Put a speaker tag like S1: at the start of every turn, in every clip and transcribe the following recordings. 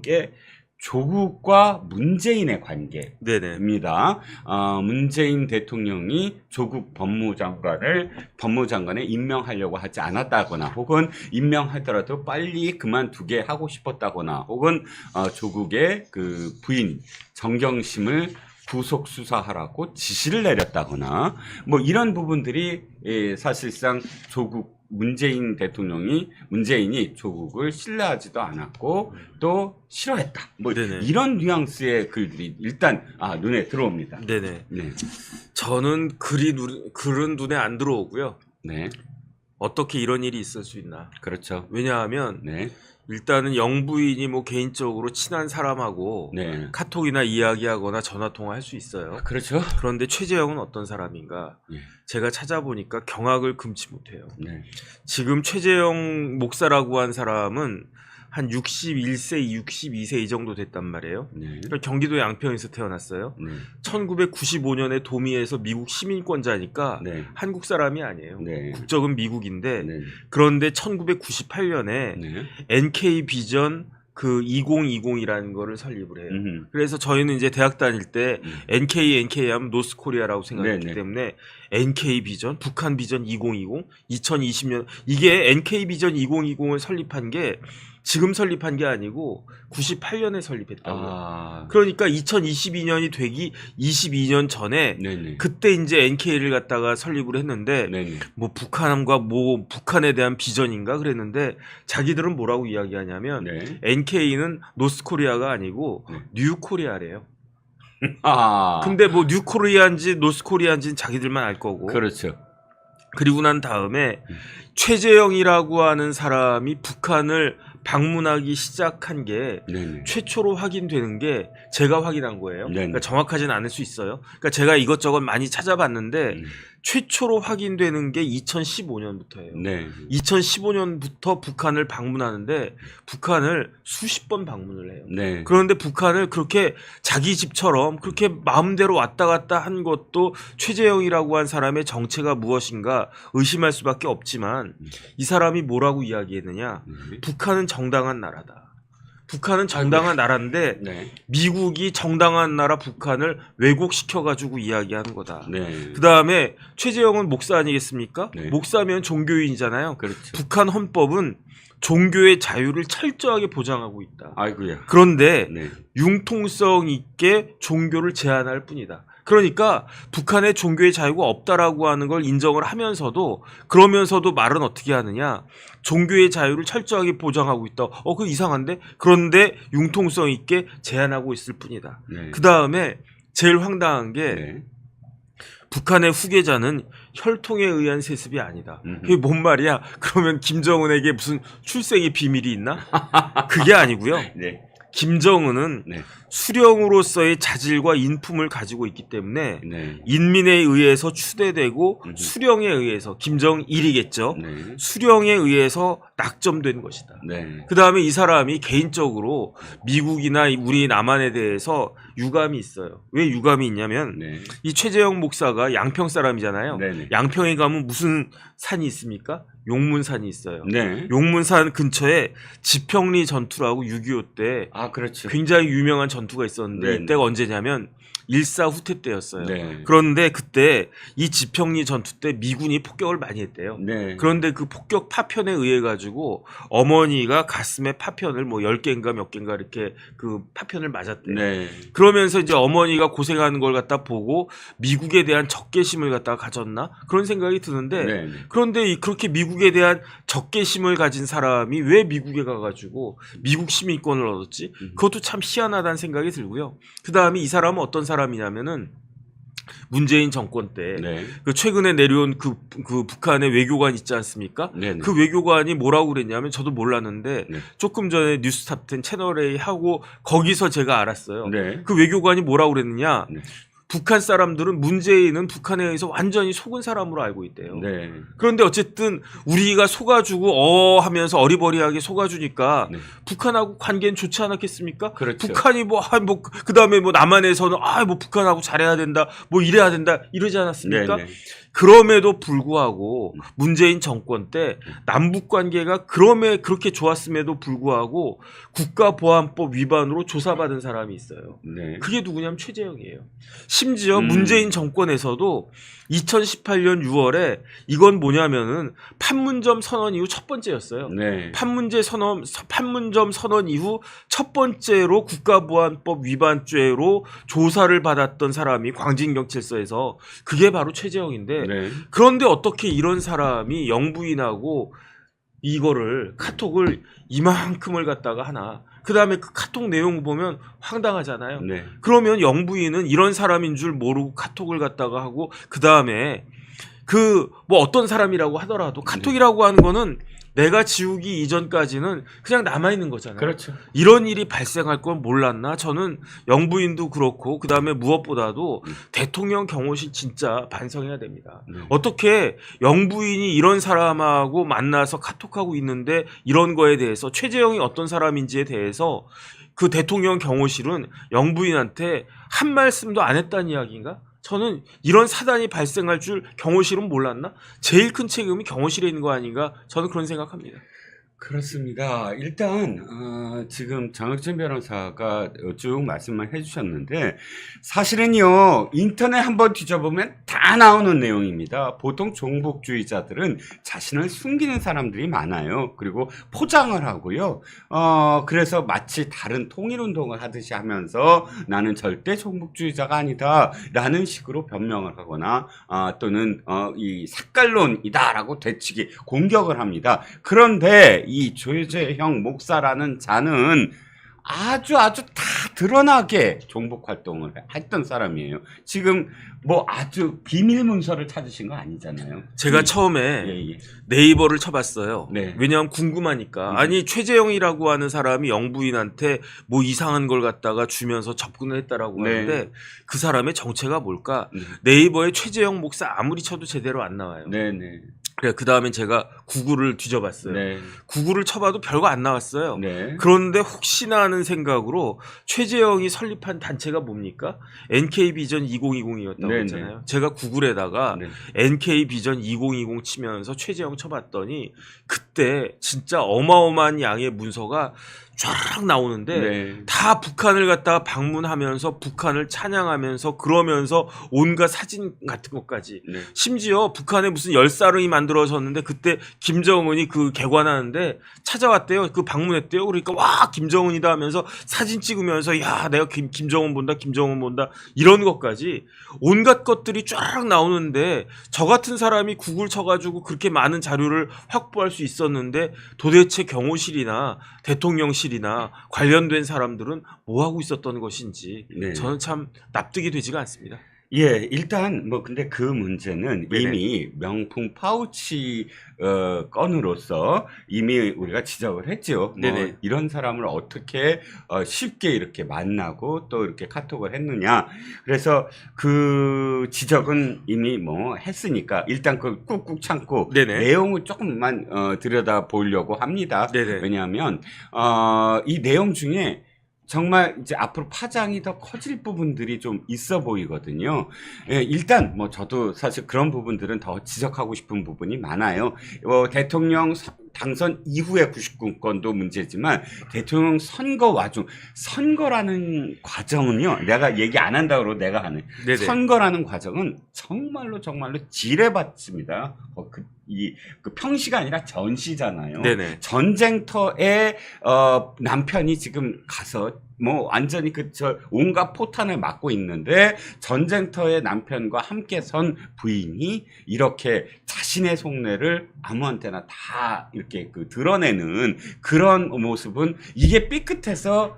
S1: 게 조국과 문재인의 관계입니다.
S2: 네네.
S1: 문재인 대통령이 조국 법무장관에 임명하려고 하지 않았다거나, 혹은 임명하더라도 빨리 그만두게 하고 싶었다거나, 혹은 조국의 그 부인 정경심을 구속 수사하라고 지시를 내렸다거나, 뭐 이런 부분들이 사실상 문재인이 조국을 신뢰하지도 않았고 또 싫어했다. 뭐
S2: 네네.
S1: 이런 뉘앙스의 글들이 일단 눈에 들어옵니다.
S2: 네네.
S1: 네.
S2: 저는 글은 눈에 안 들어오고요.
S1: 네.
S2: 어떻게 이런 일이 있을 수 있나.
S1: 그렇죠.
S2: 왜냐하면
S1: 네.
S2: 일단은 영부인이 뭐 개인적으로 친한 사람하고
S1: 네.
S2: 카톡이나 이야기하거나 전화통화 할 수 있어요.
S1: 그렇죠.
S2: 그런데 최재형은 어떤 사람인가?
S1: 네.
S2: 제가 찾아보니까 경악을 금치 못해요.
S1: 네.
S2: 지금 최재형 목사라고 한 사람은 한 61세, 62세 이 정도 됐단 말이에요.
S1: 네.
S2: 경기도 양평에서 태어났어요.
S1: 네.
S2: 1995년에 도미에서 미국 시민권자니까
S1: 네.
S2: 한국 사람이 아니에요.
S1: 네.
S2: 국적은 미국인데
S1: 네.
S2: 그런데 1998년에
S1: 네.
S2: NK 비전 그 2020이라는 거를 설립을 해요. 그래서 저희는 이제 대학 다닐 때 NK 하면 노스코리아라고 생각했기
S1: 네네.
S2: 때문에 NK 비전, 북한 비전 2020, 2020년 이게 NK 비전 2020을 설립한 게 지금 설립한 게 아니고 98년에 설립했다고요. 그러니까 2022년이 되기 22년 전에
S1: 네네.
S2: 그때 이제 NK를 갖다가 설립을 했는데
S1: 네네.
S2: 뭐 북한과 뭐 북한에 대한 비전인가 그랬는데 자기들은 뭐라고 이야기하냐면
S1: 네.
S2: NK는 노스코리아가 아니고
S1: 네.
S2: 뉴코리아래요.
S1: 아.
S2: 근데 뭐 뉴코리아인지 노스코리아인지는 자기들만 알 거고.
S1: 그렇죠.
S2: 그리고 난 다음에 최재형이라고 하는 사람이 북한을 방문하기 시작한 게
S1: 네네.
S2: 최초로 확인되는 게 제가 확인한 거예요.
S1: 네네.
S2: 그러니까 정확하지는 않을 수 있어요. 그러니까 제가 이것저것 많이 찾아봤는데 최초로 확인되는 게 2015년부터예요.
S1: 네.
S2: 2015년부터 북한을 방문하는데 북한을 수십 번 방문을 해요.
S1: 네.
S2: 그런데 북한을 그렇게 자기 집처럼 그렇게 마음대로 왔다 갔다 한 것도 최재형이라고 한 사람의 정체가 무엇인가 의심할 수밖에 없지만 이 사람이 뭐라고 이야기했느냐. 북한은 정당한 나라다. 북한은 정당한 나라인데
S1: 네.
S2: 미국이 정당한 나라 북한을 왜곡시켜가지고 이야기하는 거다.
S1: 네.
S2: 그 다음에 최재형은 목사 아니겠습니까?
S1: 네.
S2: 목사면 종교인이잖아요.
S1: 그렇죠.
S2: 북한 헌법은 종교의 자유를 철저하게 보장하고 있다.
S1: 아이고야.
S2: 그런데
S1: 네.
S2: 융통성 있게 종교를 제한할 뿐이다. 그러니까 북한의 종교의 자유가 없다라고 하는 걸 인정을 하면서도 그러면서도 말은 어떻게 하느냐. 종교의 자유를 철저하게 보장하고 있다. 그거 이상한데? 그런데 융통성 있게 제한하고 있을 뿐이다.
S1: 네.
S2: 그 다음에 제일 황당한 게
S1: 네.
S2: 북한의 후계자는 혈통에 의한 세습이 아니다. 그게 뭔 말이야? 그러면 김정은에게 무슨 출생의 비밀이 있나? 그게 아니고요.
S1: 네.
S2: 김정은은
S1: 네.
S2: 수령으로서의 자질과 인품을 가지고 있기 때문에
S1: 네.
S2: 인민에 의해서 추대되고 수령에 의해서 김정일이겠죠.
S1: 네.
S2: 수령에 의해서 낙점된 것이다.
S1: 네.
S2: 그 다음에 이 사람이 개인적으로 미국이나 우리 남한에 대해서 유감이 있어요. 왜 유감이 있냐면
S1: 네.
S2: 이 최재형 목사가 양평 사람이잖아요.
S1: 네네.
S2: 양평에 가면 무슨 산이 있습니까? 용문산이 있어요.
S1: 네.
S2: 용문산 근처에 지평리 전투라고 6.25 때
S1: 그렇죠.
S2: 굉장히 유명한 전투가 있었는데
S1: 네네.
S2: 이때가 언제냐면 일사 후퇴 때였어요.
S1: 네.
S2: 그런데 그때 이 지평리 전투 때 미군이 폭격을 많이 했대요.
S1: 네.
S2: 그런데 그 폭격 파편에 의해 가지고 어머니가 가슴에 파편을 뭐 10개인가 몇 개인가 이렇게 그 파편을 맞았대요.
S1: 네.
S2: 그러면서 이제 어머니가 고생하는 걸 갖다 보고 미국에 대한 적개심을 갖다가 가졌나? 그런 생각이 드는데
S1: 네.
S2: 그런데 그렇게 미국에 대한 적개심을 가진 사람이 왜 미국에 가가지고 미국 시민권을 얻었지? 그것도 참 희한하다는 생각이 들고요. 그 다음에 이 사람은 어떤 사람이냐면은 문재인 정권 때
S1: 네.
S2: 그 최근에 내려온 그 북한의 외교관 있지 않습니까?
S1: 네.
S2: 그 외교관이 뭐라고 그랬냐면 저도 몰랐는데
S1: 네.
S2: 조금 전에 뉴스탑10 채널A 하고 거기서 제가 알았어요.
S1: 네.
S2: 그 외교관이 뭐라고 그랬느냐?
S1: 네.
S2: 북한 사람들은 문재인은 북한에 의해서 완전히 속은 사람으로 알고 있대요.
S1: 네.
S2: 그런데 어쨌든 우리가 속아주고 하면서 어리버리하게 속아주니까
S1: 네.
S2: 북한하고 관계는 좋지 않았겠습니까?
S1: 그렇죠.
S2: 북한이 그다음에 남한에서는 북한하고 잘해야 된다, 이래야 된다 이러지 않았습니까?
S1: 네, 네.
S2: 그럼에도 불구하고 문재인 정권 때 남북 관계가 그렇게 좋았음에도 불구하고 국가보안법 위반으로 조사받은 사람이 있어요.
S1: 네.
S2: 그게 누구냐면 최재형이에요. 심지어
S1: 음.
S2: 문재인 정권에서도 2018년 6월에 이건 뭐냐면은 판문점 선언 이후 첫 번째였어요.
S1: 네.
S2: 판문점 선언 이후 첫 번째로 국가보안법 위반죄로 조사를 받았던 사람이 광진경찰서에서 그게 바로 최재형인데
S1: 네.
S2: 그런데 어떻게 이런 사람이 영부인하고 이거를 카톡을 이만큼을 갖다가 하나. 그 다음에 그 카톡 내용 보면 황당하잖아요.
S1: 네.
S2: 그러면 영부인은 이런 사람인 줄 모르고 카톡을 갖다가 하고 그 다음에 어떤 사람이라고 하더라도 카톡이라고 하는 거는 내가 지우기 이전까지는 그냥 남아있는 거잖아요.
S1: 그렇죠.
S2: 이런 일이 발생할 건 몰랐나? 저는 영부인도 그렇고 그 다음에 무엇보다도 대통령 경호실 진짜 반성해야 됩니다.
S1: 네.
S2: 어떻게 영부인이 이런 사람하고 만나서 카톡하고 있는데 이런 거에 대해서 최재형이 어떤 사람인지에 대해서 그 대통령 경호실은 영부인한테 한 말씀도 안 했다는 이야기인가? 저는 이런 사단이 발생할 줄 경호실은 몰랐나? 제일 큰 책임이 경호실에 있는 거 아닌가? 저는 그런 생각합니다.
S1: 그렇습니다. 일단 지금 장혁진 변호사가 쭉 말씀을 해주셨는데 사실은요 인터넷 한번 뒤져보면 다 나오는 내용입니다. 보통 종북주의자들은 자신을 숨기는 사람들이 많아요. 그리고 포장을 하고요. 그래서 마치 다른 통일운동을 하듯이 하면서 나는 절대 종북주의자가 아니다 라는 식으로 변명을 하거나 또는 이 색깔론이다라고 되치기 공격을 합니다. 그런데 이 최재형 목사라는 자는 아주 다 드러나게 종북 활동을 했던 사람이에요. 지금 아주 비밀 문서를 찾으신 거 아니잖아요.
S2: 제가 처음에
S1: 예.
S2: 네이버를 쳐봤어요.
S1: 네.
S2: 왜냐하면 궁금하니까. 아니 최재형이라고 하는 사람이 영부인한테 이상한 걸 갖다가 주면서 접근을 했다라고
S1: 네.
S2: 하는데 그 사람의 정체가 뭘까?
S1: 네.
S2: 네이버에 최재형 목사 아무리 쳐도 제대로 안 나와요.
S1: 네네.
S2: 그래 그 다음에 제가 구글을 뒤져봤어요.
S1: 네.
S2: 구글을 쳐봐도 별거 안 나왔어요.
S1: 네.
S2: 그런데 혹시나 하는 생각으로 최재형이 설립한 단체가 뭡니까? NK비전 2020이었다고
S1: 네네.
S2: 했잖아요. 제가 구글에다가
S1: 네.
S2: NK비전 2020 치면서 최재형 쳐봤더니 그때 진짜 어마어마한 양의 문서가 쫙 나오는데
S1: 네.
S2: 다 북한을 갖다가 방문하면서 북한을 찬양하면서 그러면서 온갖 사진 같은 것까지
S1: 네.
S2: 심지어 북한에 무슨 열사릉이 만들어졌는데 그때 김정은이 그 개관하는데 찾아왔대요. 그 방문했대요. 그러니까 와 김정은이다 하면서 사진 찍으면서 야 내가 김정은 본다 이런 것까지 온갖 것들이 쫙 나오는데 저 같은 사람이 구글 쳐가지고 그렇게 많은 자료를 확보할 수 있었는데 도대체 경호실이나 대통령실이나 관련된 사람들은 뭐 하고 있었던 것인지
S1: 네.
S2: 저는 참 납득이 되지가 않습니다.
S1: 예, 일단 근데 그 문제는
S2: 네네.
S1: 이미 명품 파우치 건으로서 이미 우리가 지적을 했죠.
S2: 네네.
S1: 이런 사람을 어떻게 쉽게 이렇게 만나고 또 이렇게 카톡을 했느냐. 그래서 그 지적은 이미 했으니까 일단 그걸 꾹꾹 참고
S2: 네네.
S1: 내용을 조금만 들여다 보려고 합니다.
S2: 네네.
S1: 왜냐하면 이 내용 중에 정말 이제 앞으로 파장이 더 커질 부분들이 좀 있어 보이거든요. 예, 일단 저도 사실 그런 부분들은 더 지적하고 싶은 부분이 많아요. 대통령 당선 이후의 99건도 문제지만 대통령 선거라는 과정은요. 내가 얘기 안 한다고 내가 하는
S2: 네네.
S1: 선거라는 과정은 정말로 지뢰밭입니다. 그 평시가 아니라 전시잖아요.
S2: 네네.
S1: 전쟁터에 남편이 지금 가서 완전히 온갖 포탄을 맞고 있는데 전쟁터에 남편과 함께 선 부인이 이렇게 자신의 속내를 아무한테나 다 이렇게 드러내는 그런 모습은 이게 삐끗해서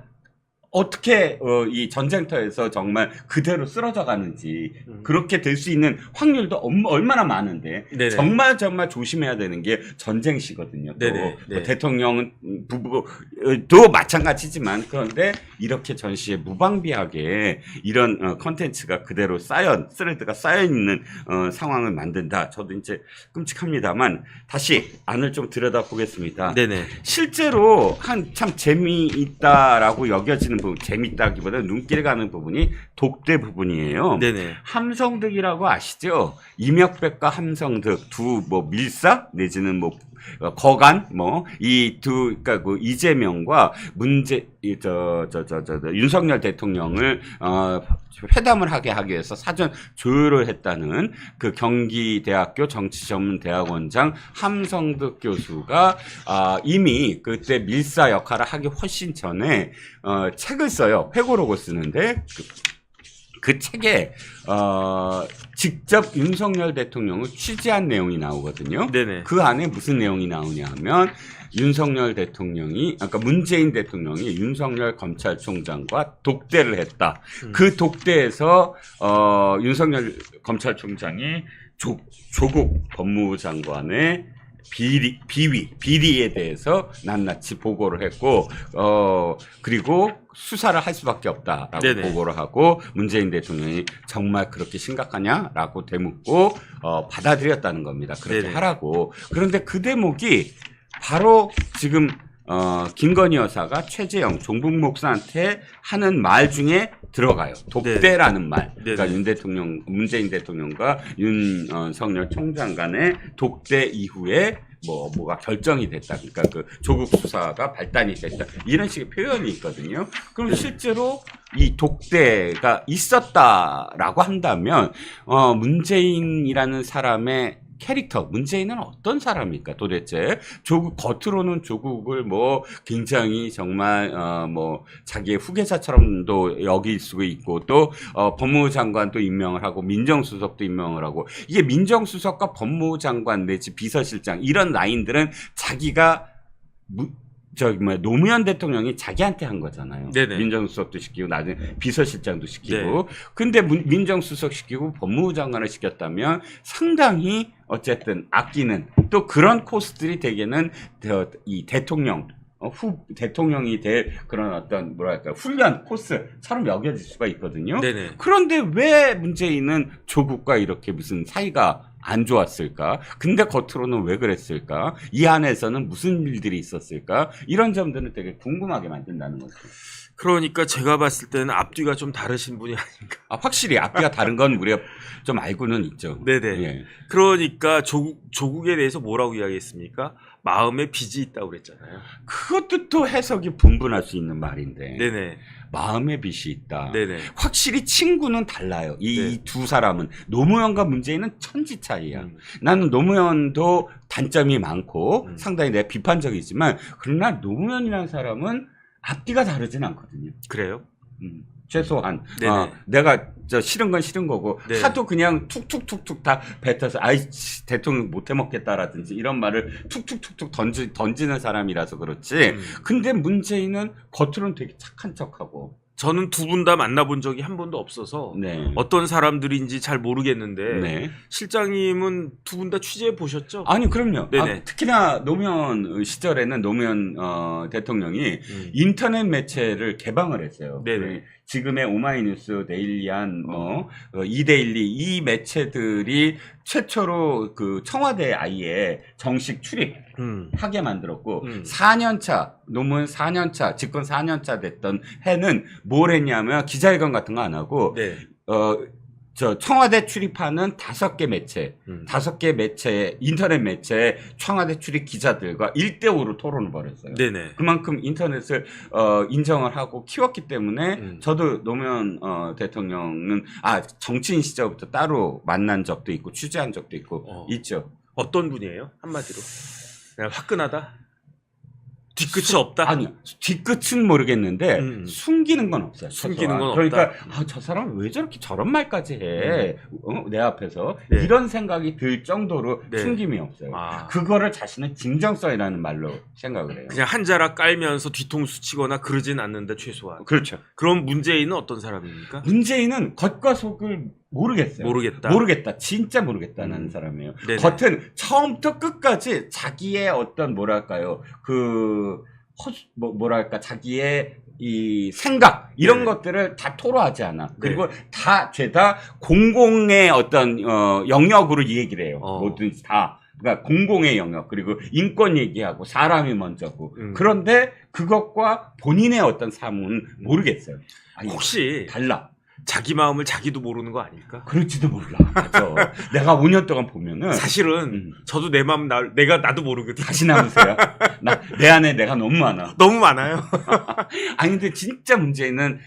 S1: 어떻게 이 전쟁터에서 정말 그대로 쓰러져 가는지 그렇게 될 수 있는 확률도 얼마나 많은데
S2: 네네.
S1: 정말 조심해야 되는 게 전쟁시거든요. 또
S2: 네네. 네.
S1: 대통령은 부부도 마찬가지지만 그런데 이렇게 전시에 무방비하게 이런 컨텐츠가 그대로 스레드가 쌓여 있는 상황을 만든다. 저도 이제 끔찍합니다만 다시 안을 좀 들여다보겠습니다.
S2: 네네.
S1: 실제로 참 재미있다라고 여겨지는 부분, 재밌다기보다 눈길 가는 부분이 독대 부분이에요.
S2: 네네.
S1: 함성득이라고 아시죠? 이명백과 함성득 두 뭐 밀사 내지는 뭐 거간 뭐 이 두 그러니까 그 이재명과 윤석열 대통령을 회담을 하게 하기 위해서 사전 조율을 했다는 그 경기대학교 정치전문대학원장 함성득 교수가 이미 그때 밀사 역할을 하기 훨씬 전에 책을 써요. 회고록을 쓰는데 그 책에 직접 윤석열 대통령을 취재한 내용이 나오거든요.
S2: 네네.
S1: 그 안에 무슨 내용이 나오냐 하면 윤석열 대통령이 아까 문재인 대통령이 윤석열 검찰총장과 독대를 했다. 그 독대에서 윤석열 검찰총장이 조국 법무부 장관의 비리에 대해서 낱낱이 보고를 했고, 그리고 수사를 할 수밖에 없다라고
S2: 네네.
S1: 보고를 하고, 문재인 대통령이 정말 그렇게 심각하냐라고 대묻고, 받아들였다는 겁니다. 그렇게
S2: 네네.
S1: 하라고. 그런데 그 대목이 바로 지금, 김건희 여사가 최재형, 종북 목사한테 하는 말 중에 들어가요. 독대라는 말. 그러니까 문재인 대통령과 윤석열 총장 간의 독대 이후에 뭐가 결정이 됐다. 그러니까 그 조국 수사가 발단이 됐다. 이런 식의 표현이 있거든요. 그럼 실제로 이 독대가 있었다라고 한다면, 문재인이라는 사람의 캐릭터, 문재인은 어떤 사람입니까, 도대체? 겉으로는 조국을 뭐, 굉장히 정말, 자기의 후계자처럼도 여길 수가 있고, 또, 법무부 장관도 임명을 하고, 민정수석도 임명을 하고, 이게 민정수석과 법무부 장관 내지 비서실장, 이런 라인들은 자기가, 노무현 대통령이 자기한테 한 거잖아요.
S2: 네네.
S1: 민정수석도 시키고 나중에 비서실장도 시키고.
S2: 네.
S1: 근데 민정수석 시키고 법무부 장관을 시켰다면 상당히 어쨌든 아끼는 또 그런 코스들이 대개는 이 대통령 대통령이 될 그런 어떤 훈련 코스처럼 여겨질 수가 있거든요.
S2: 네네.
S1: 그런데 왜 문재인은 조국과 이렇게 무슨 사이가 안 좋았을까? 근데 겉으로는 왜 그랬을까? 이 안에서는 무슨 일들이 있었을까? 이런 점들은 되게 궁금하게 만든다는 거죠.
S2: 그러니까 제가 봤을 때는 앞뒤가 좀 다르신 분이 아닌가.
S1: 확실히 앞뒤가 다른 건 우리가 좀 알고는 있죠.
S2: 네네.
S1: 예.
S2: 그러니까 조국에 대해서 뭐라고 이야기했습니까? 마음에 빚이 있다고 그랬잖아요.
S1: 그것도 또 해석이 분분할 수 있는 말인데.
S2: 네네.
S1: 마음의 빚이 있다.
S2: 네네.
S1: 확실히 친구는 달라요. 이
S2: 네.
S1: 두 사람은. 노무현과 문재인은 천지 차이야. 나는 노무현도 단점이 많고 상당히 내가 비판적이지만 그러나 노무현이라는 사람은 앞뒤가 다르진 않거든요.
S2: 그래요?
S1: 최소한
S2: 네네.
S1: 내가 싫은 건 싫은 거고
S2: 네.
S1: 하도 그냥 툭툭툭툭 다 뱉어서 대통령 못 해먹겠다라든지 이런 말을 툭툭툭툭 던지는 사람이라서 그렇지. 근데 문재인은 겉으로는 되게 착한 척하고.
S2: 저는 두 분 다 만나본 적이 한 번도 없어서
S1: 네.
S2: 어떤 사람들인지 잘 모르겠는데
S1: 네.
S2: 실장님은 두 분 다 취재해 보셨죠?
S1: 아니 그럼요.
S2: 네네.
S1: 특히나 노무현 시절에는 노무현 대통령이 인터넷 매체를 개방을 했어요.
S2: 네네.
S1: 지금의 오마이뉴스, 데일리안, 이데일리 이 매체들이 최초로 그 청와대 아예 정식 출입하게 만들었고 4년차 노무현 4년차 집권 4년차 됐던 해는 뭘 했냐면 기자회견 같은 거 안 하고
S2: 네.
S1: 청와대 출입하는 5개 매체, 5개 매체, 인터넷 매체, 청와대 출입 기자들과 1대5로 토론을 벌였어요.
S2: 네네.
S1: 그만큼 인터넷을, 인정을 하고 키웠기 때문에 저도 노무현, 대통령은, 정치인 시절부터 따로 만난 적도 있고 취재한 적도 있고, 있죠.
S2: 어떤 분이에요? 한마디로. 그냥 화끈하다? 뒤끝이 없다.
S1: 아니요. 뒤끝은 모르겠는데 숨기는 건 없어요.
S2: 숨기는 건
S1: 그러니까
S2: 없다.
S1: 저 사람 왜 저렇게 저런 말까지 해? 내 앞에서
S2: 네.
S1: 이런 생각이 들 정도로
S2: 네.
S1: 숨김이 없어요.
S2: 아.
S1: 그거를 자신은 진정성이라는 말로 생각을 해요.
S2: 그냥 한 자락 깔면서 뒤통수 치거나 그러진 않는다 최소한.
S1: 그렇죠.
S2: 그럼 문재인은 어떤 사람입니까?
S1: 문재인은 겉과 속을 모르겠어요.
S2: 모르겠다.
S1: 진짜 모르겠다는 사람이에요.
S2: 네네.
S1: 겉은 처음부터 끝까지 자기의 어떤 뭐랄까요, 뭐랄까 자기의 이 생각 이런
S2: 네.
S1: 것들을 다 토로하지 않아. 그리고 다 죄다 공공의 어떤 영역으로 이 얘기를 해요. 뭐든지 다. 그러니까 공공의 영역 그리고 인권 얘기하고 사람이 먼저고. 그런데 그것과 본인의 어떤 삶은 모르겠어요. 아니,
S2: 혹시
S1: 달라.
S2: 자기 마음을 자기도 모르는 거 아닐까?
S1: 그럴지도 몰라. 맞아. 내가 5년 동안 보면은
S2: 사실은 저도 내 마음 나도 모르거든.
S1: 다시 남으세요. 내 안에 내가 너무 많아.
S2: 너무 많아요.
S1: 아니 근데 진짜 문제는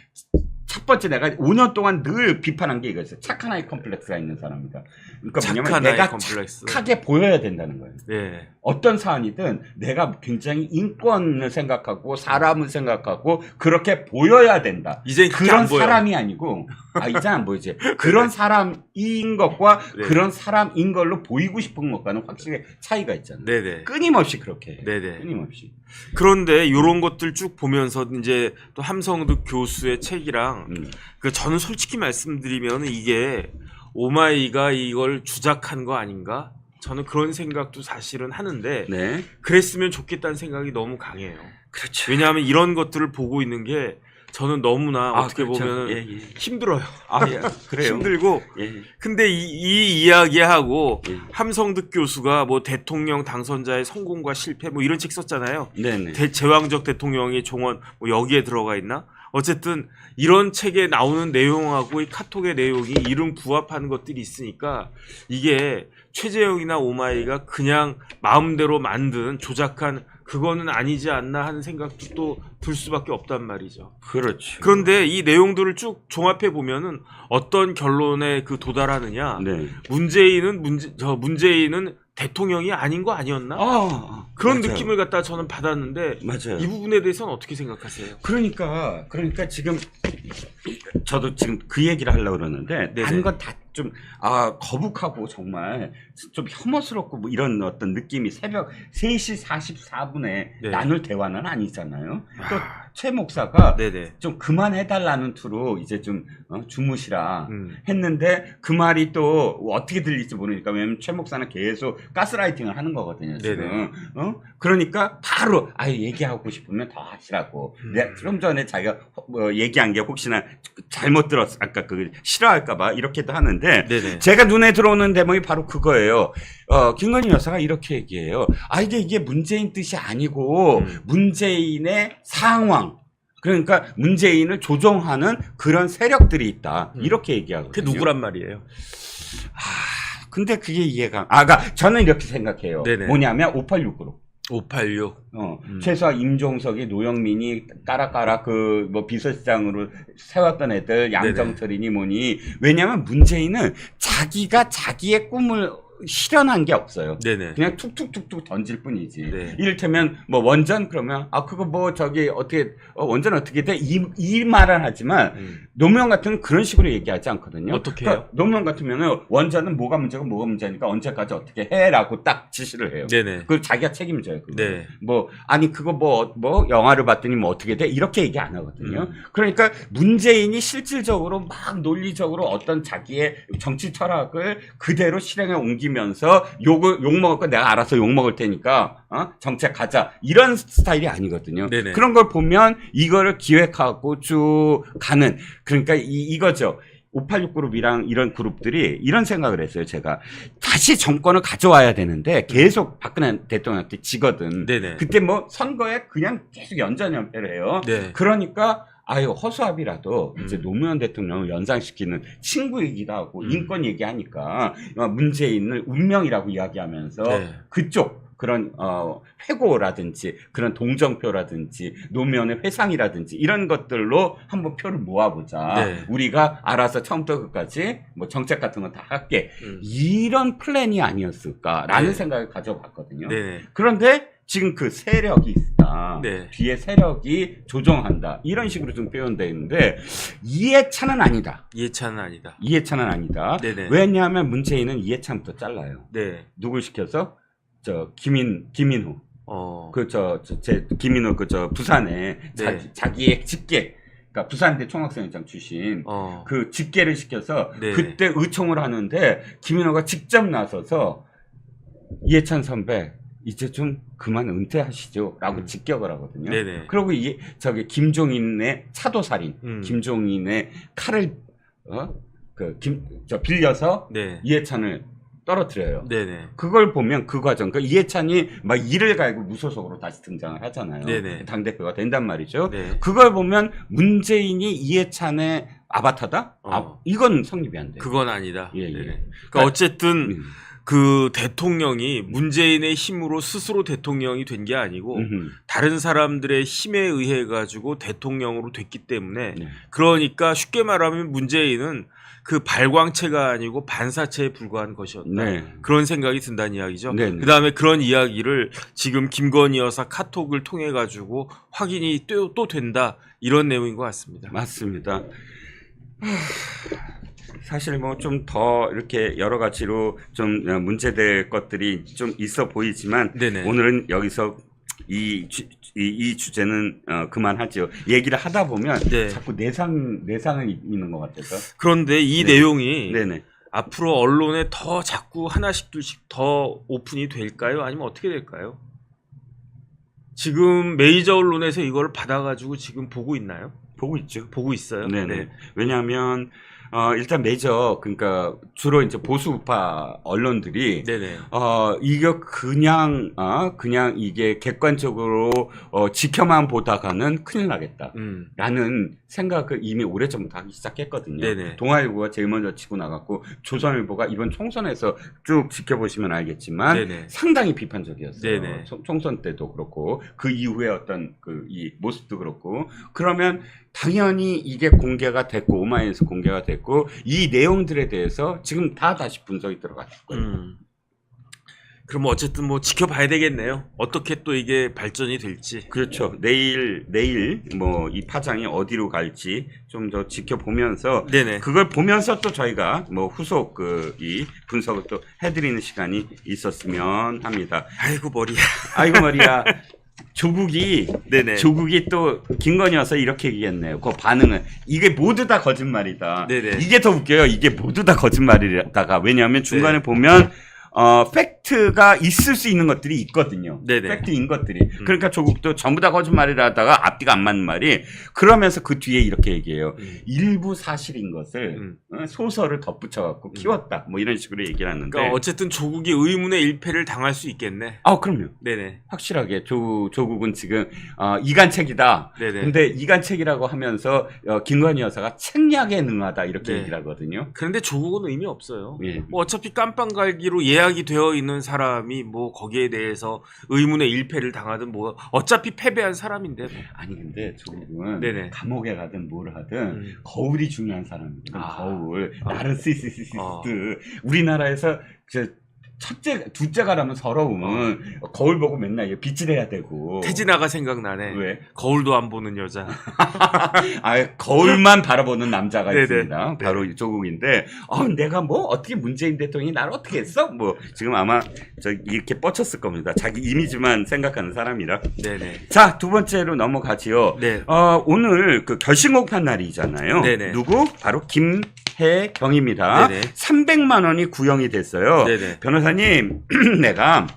S1: 첫 번째 내가 5년 동안 늘 비판한 게 이거였어요. 착한 아이 컴플렉스가 있는 사람이다. 그러니까 뭐냐면
S2: 착한 아이
S1: 내가
S2: 컴플렉스.
S1: 착하게 보여야 된다는 거예요.
S2: 네.
S1: 어떤 사안이든 내가 굉장히 인권을 생각하고 사람을 생각하고 그렇게 보여야 된다.
S2: 이제
S1: 그런
S2: 안 보여.
S1: 사람이 아니고 이제 안 보이지. 그런 사람인 것과
S2: 네.
S1: 그런 사람인 걸로 보이고 싶은 것과는 확실히 차이가 있잖아요.
S2: 네네.
S1: 끊임없이 그렇게 해요.
S2: 네네.
S1: 끊임없이.
S2: 그런데 이런 것들 쭉 보면서 이제 또 함성득 교수의 책이랑 저는 솔직히 말씀드리면 이게 오마이가 이걸 주작한 거 아닌가? 저는 그런 생각도 사실은 하는데
S1: 네.
S2: 그랬으면 좋겠다는 생각이 너무 강해요.
S1: 그렇죠.
S2: 왜냐하면 이런 것들을 보고 있는 게 저는 너무나 어떻게
S1: 그렇죠.
S2: 보면
S1: 예.
S2: 힘들어요.
S1: 예. 그래요.
S2: 힘들고
S1: 예.
S2: 근데 이 이야기하고
S1: 예.
S2: 함성득 교수가 뭐 대통령 당선자의 성공과 실패 뭐 이런 책 썼잖아요.
S1: 네네.
S2: 제왕적 대통령의 종언 뭐 여기에 들어가 있나? 어쨌든 이런 책에 나오는 내용하고 이 카톡의 내용이 이름 부합하는 것들이 있으니까 이게 최재형이나 오마이가 그냥 마음대로 만든 조작한 그거는 아니지 않나 하는 생각도 또 들 수밖에 없단 말이죠.
S1: 그렇죠.
S2: 그런데 이 내용들을 쭉 종합해 보면은 어떤 결론에 도달하느냐?
S1: 네.
S2: 문재인은 대통령이 아닌 거 아니었나? 그런
S1: 맞아요.
S2: 느낌을 갖다 저는 받았는데
S1: 맞아요.
S2: 이 부분에 대해서는 어떻게 생각하세요?
S1: 그러니까 지금 저도 지금 그 얘기를 하려고 그러는데
S2: 네네.
S1: 다른 건 다 좀 거북하고 정말 좀 혐오스럽고 뭐 이런 어떤 느낌이 새벽 3시 44분에
S2: 네.
S1: 나눌 대화는 아니잖아요. 또 최 목사가
S2: 네네.
S1: 좀 그만해달라는 투로 이제 좀 주무시라
S2: 음.
S1: 했는데 그 말이 또 어떻게 들릴지 모르니까 왜냐면 최 목사는 계속 가스라이팅을 하는 거거든요 지금. 그러니까 바로 얘기하고 싶으면 더 하시라고. 좀 전에 자기가 얘기한 게 혹시나 잘못 들었어 아까 싫어할까봐 이렇게도 하는데
S2: 네네.
S1: 제가 눈에 들어오는 대목이 바로 그거예요. 김건희 여사가 이렇게 얘기해요. 이게 문재인 뜻이 아니고 문재인의 상황. 그러니까 문재인을 조종하는 그런 세력들이 있다. 이렇게 얘기하거든요.
S2: 그게 누구란 말이에요?
S1: 근데 그게 그러니까 저는 이렇게 생각해요.
S2: 네네.
S1: 뭐냐면 586 그룹.
S2: 586.
S1: 최소한 임종석이 노영민이 까라까라 비서실장으로 세웠던 애들 양정철이니 뭐니. 왜냐면 문재인은 자기가 자기의 꿈을 실현한 게 없어요.
S2: 네네.
S1: 그냥 툭툭툭툭 던질 뿐이지.
S2: 네.
S1: 이를테면 원전 그러면 그거 어떻게 원전 어떻게 돼? 이 말은 하지만 노무현 같은 그런 식으로 얘기하지 않거든요.
S2: 어떻게
S1: 그러니까
S2: 해요?
S1: 노무현 같으면은 원전은 뭐가 문제니까 언제까지 어떻게 해라고 딱 지시를 해요.
S2: 네네.
S1: 그 자기가 책임져요. 그거.
S2: 네.
S1: 그거 영화를 봤더니 어떻게 돼? 이렇게 얘기 안 하거든요. 그러니까 문재인이 실질적으로 막 논리적으로 어떤 자기의 정치 철학을 그대로 실행에 옮기면서 욕 먹을 거 내가 알아서 욕 먹을 테니까 정책 가자 이런 스타일이 아니거든요.
S2: 네네.
S1: 그런 걸 보면 이거를 기획하고 쭉 가는 그러니까 이거죠. 586 그룹이랑 이런 그룹들이 이런 생각을 했어요. 제가 다시 정권을 가져와야 되는데 계속 박근혜 대통령한테 지거든.
S2: 네네.
S1: 그때 선거에 그냥 계속 연전연패를 해요.
S2: 네.
S1: 그러니까 허수아비라도 이제 노무현 대통령을 연상시키는 친구이기도 하고 인권 얘기하니까 문재인을 운명이라고 이야기하면서
S2: 네.
S1: 그쪽 그런 회고라든지 그런 동정표라든지 노무현의 회상이라든지 이런 것들로 한번 표를 모아보자.
S2: 네.
S1: 우리가 알아서 처음부터 끝까지 정책 같은 건 다 할게. 이런 플랜이 아니었을까라는
S2: 네.
S1: 생각을 가져봤거든요.
S2: 네.
S1: 그런데 지금 그 세력이 있다.
S2: 네.
S1: 뒤에 세력이 조정한다. 이런 식으로 좀 표현되어 있는데 이해찬은 아니다.
S2: 이해찬은 아니다.
S1: 이해찬은 아니다.
S2: 네네.
S1: 왜냐하면 문재인은 이해찬부터 잘라요.
S2: 네.
S1: 누굴 시켜서? 김인호. 김인호 부산에
S2: 네.
S1: 자기의 직계. 그러니까 부산대 총학생회장 출신 그 직계를 시켜서
S2: 네.
S1: 그때 의총을 하는데 김인호가 직접 나서서 이해찬 선배 이제 좀 그만 은퇴하시죠라고 직격을 하거든요.
S2: 네네.
S1: 그리고 김종인의 차도살인, 김종인의 칼을 빌려서
S2: 네.
S1: 이해찬을 떨어뜨려요.
S2: 네네.
S1: 그걸 보면 그 과정, 그러니까 이해찬이 막 이를 갈고 무소속으로 다시 등장을 하잖아요.
S2: 네네.
S1: 당대표가 된단 말이죠.
S2: 네.
S1: 그걸 보면 문재인이 이해찬의 아바타다? 이건 성립이 안 돼요.
S2: 그건 아니다.
S1: 예, 예.
S2: 그러니까 어쨌든 그 대통령이 문재인의 힘으로 스스로 대통령이 된 게 아니고 다른 사람들의 힘에 의해 가지고 대통령으로 됐기 때문에
S1: 네.
S2: 그러니까 쉽게 말하면 문재인은 그 발광체가 아니고 반사체에 불과한 것이었다.
S1: 네.
S2: 그런 생각이 든다는 이야기죠.
S1: 네.
S2: 그다음에 그런 이야기를 지금 김건희 여사 카톡을 통해 가지고 확인이 또 된다. 이런 내용인 것 같습니다.
S1: 맞습니다. 사실 뭐 좀 더 이렇게 여러 가지로 좀 문제될 것들이 좀 있어 보이지만
S2: 네네.
S1: 오늘은 여기서 이 주제는 그만하죠. 얘기를 하다 보면
S2: 네.
S1: 자꾸 내상을 입는 것 같아서.
S2: 그런데 이
S1: 네.
S2: 내용이
S1: 네네.
S2: 앞으로 언론에 더 자꾸 하나씩 둘씩 더 오픈이 될까요? 아니면 어떻게 될까요? 지금 메이저 언론에서 이걸 받아가지고 지금 보고 있나요?
S1: 보고 있죠.
S2: 보고 있어요.
S1: 네네.
S2: 네.
S1: 왜냐하면 일단 메이저 그러니까 주로 이제 보수파 언론들이
S2: 네네.
S1: 이거 그냥 이게 객관적으로 지켜만 보다가는 큰일 나겠다라는 생각을 이미 오래전부터 하기 시작했거든요.
S2: 네네.
S1: 동아일보가 제일 먼저 치고 나갔고 조선일보가 이번 총선에서 쭉 지켜보시면 알겠지만
S2: 네네.
S1: 상당히 비판적이었어요.
S2: 네네.
S1: 총선 때도 그렇고 그 이후에 어떤 이 모습도 그렇고 그러면 당연히 이게 공개가 됐고 오마이뉴스 공개가 됐고 이 내용들에 대해서 지금 다시 분석이 들어갔을 거예요.
S2: 그럼 어쨌든 뭐 지켜봐야 되겠네요. 어떻게 또 이게 발전이 될지.
S1: 그렇죠. 내일 뭐 이 파장이 어디로 갈지 좀 더 지켜보면서
S2: 네네.
S1: 그걸 보면서 또 저희가 뭐 후속 이 분석을 또 해드리는 시간이 있었으면 합니다.
S2: 아이고 머리야.
S1: 아이고 머리야. 조국이
S2: 네네.
S1: 또 김건희 와서 이렇게 얘기했네요. 그 반응은 이게 모두 다 거짓말이다.
S2: 네네.
S1: 이게 더 웃겨요. 이게 모두 다 거짓말이다가 왜냐하면 중간에
S2: 네.
S1: 보면 팩트가 있을 수 있는 것들이 있거든요.
S2: 네네.
S1: 팩트인 것들이. 그러니까 조국도 전부 다 거짓말이라다가 앞뒤가 안 맞는 말이 그러면서 그 뒤에 이렇게 얘기해요. 일부 사실인 것을 소설을 덧붙여갖고 키웠다. 뭐 이런 식으로 얘기를 하는데.
S2: 그러니까 어쨌든 조국이 의문의 일패를 당할 수 있겠네.
S1: 그럼요.
S2: 네네.
S1: 확실하게 조국은 지금 이간책이다.
S2: 네네.
S1: 근데 이간책이라고 하면서 김건희 여사가 책략에 능하다 이렇게
S2: 네.
S1: 얘기를 하거든요.
S2: 그런데 조국은 의미 없어요.
S1: 예.
S2: 뭐 어차피 깜빵갈기로 예약이 되어 있는 사람이 뭐 거기에 대해서 의문의 일패를 당하든 뭐 어차피 패배한 사람인데 뭐.
S1: 아니 근데 조국은
S2: 네네.
S1: 감옥에 가든 뭘 하든 거울이 중요한 사람이거든. 거울. 나르시시스트. 우리나라에서 둘째 가라면 서러우면 거울 보고 맨날 빗질해야 되고.
S2: 태진아가 생각나네.
S1: 왜?
S2: 거울도 안 보는 여자.
S1: 거울만 바라보는 남자가
S2: 네네.
S1: 있습니다. 바로 이 조국인데, 내가 뭐 어떻게 문재인 대통령이 나를 어떻게 했어? 뭐 지금 아마 이렇게 뻗쳤을 겁니다. 자기 이미지만 생각하는 사람이라.
S2: 네네.
S1: 자, 두 번째로 넘어가지요.
S2: 네.
S1: 오늘 그 결심공판 날이잖아요.
S2: 네네.
S1: 누구? 바로 김혜경입니다.
S2: 네네.
S1: 300만 원이 구형이 됐어요.
S2: 네네.
S1: 변호사님, 내가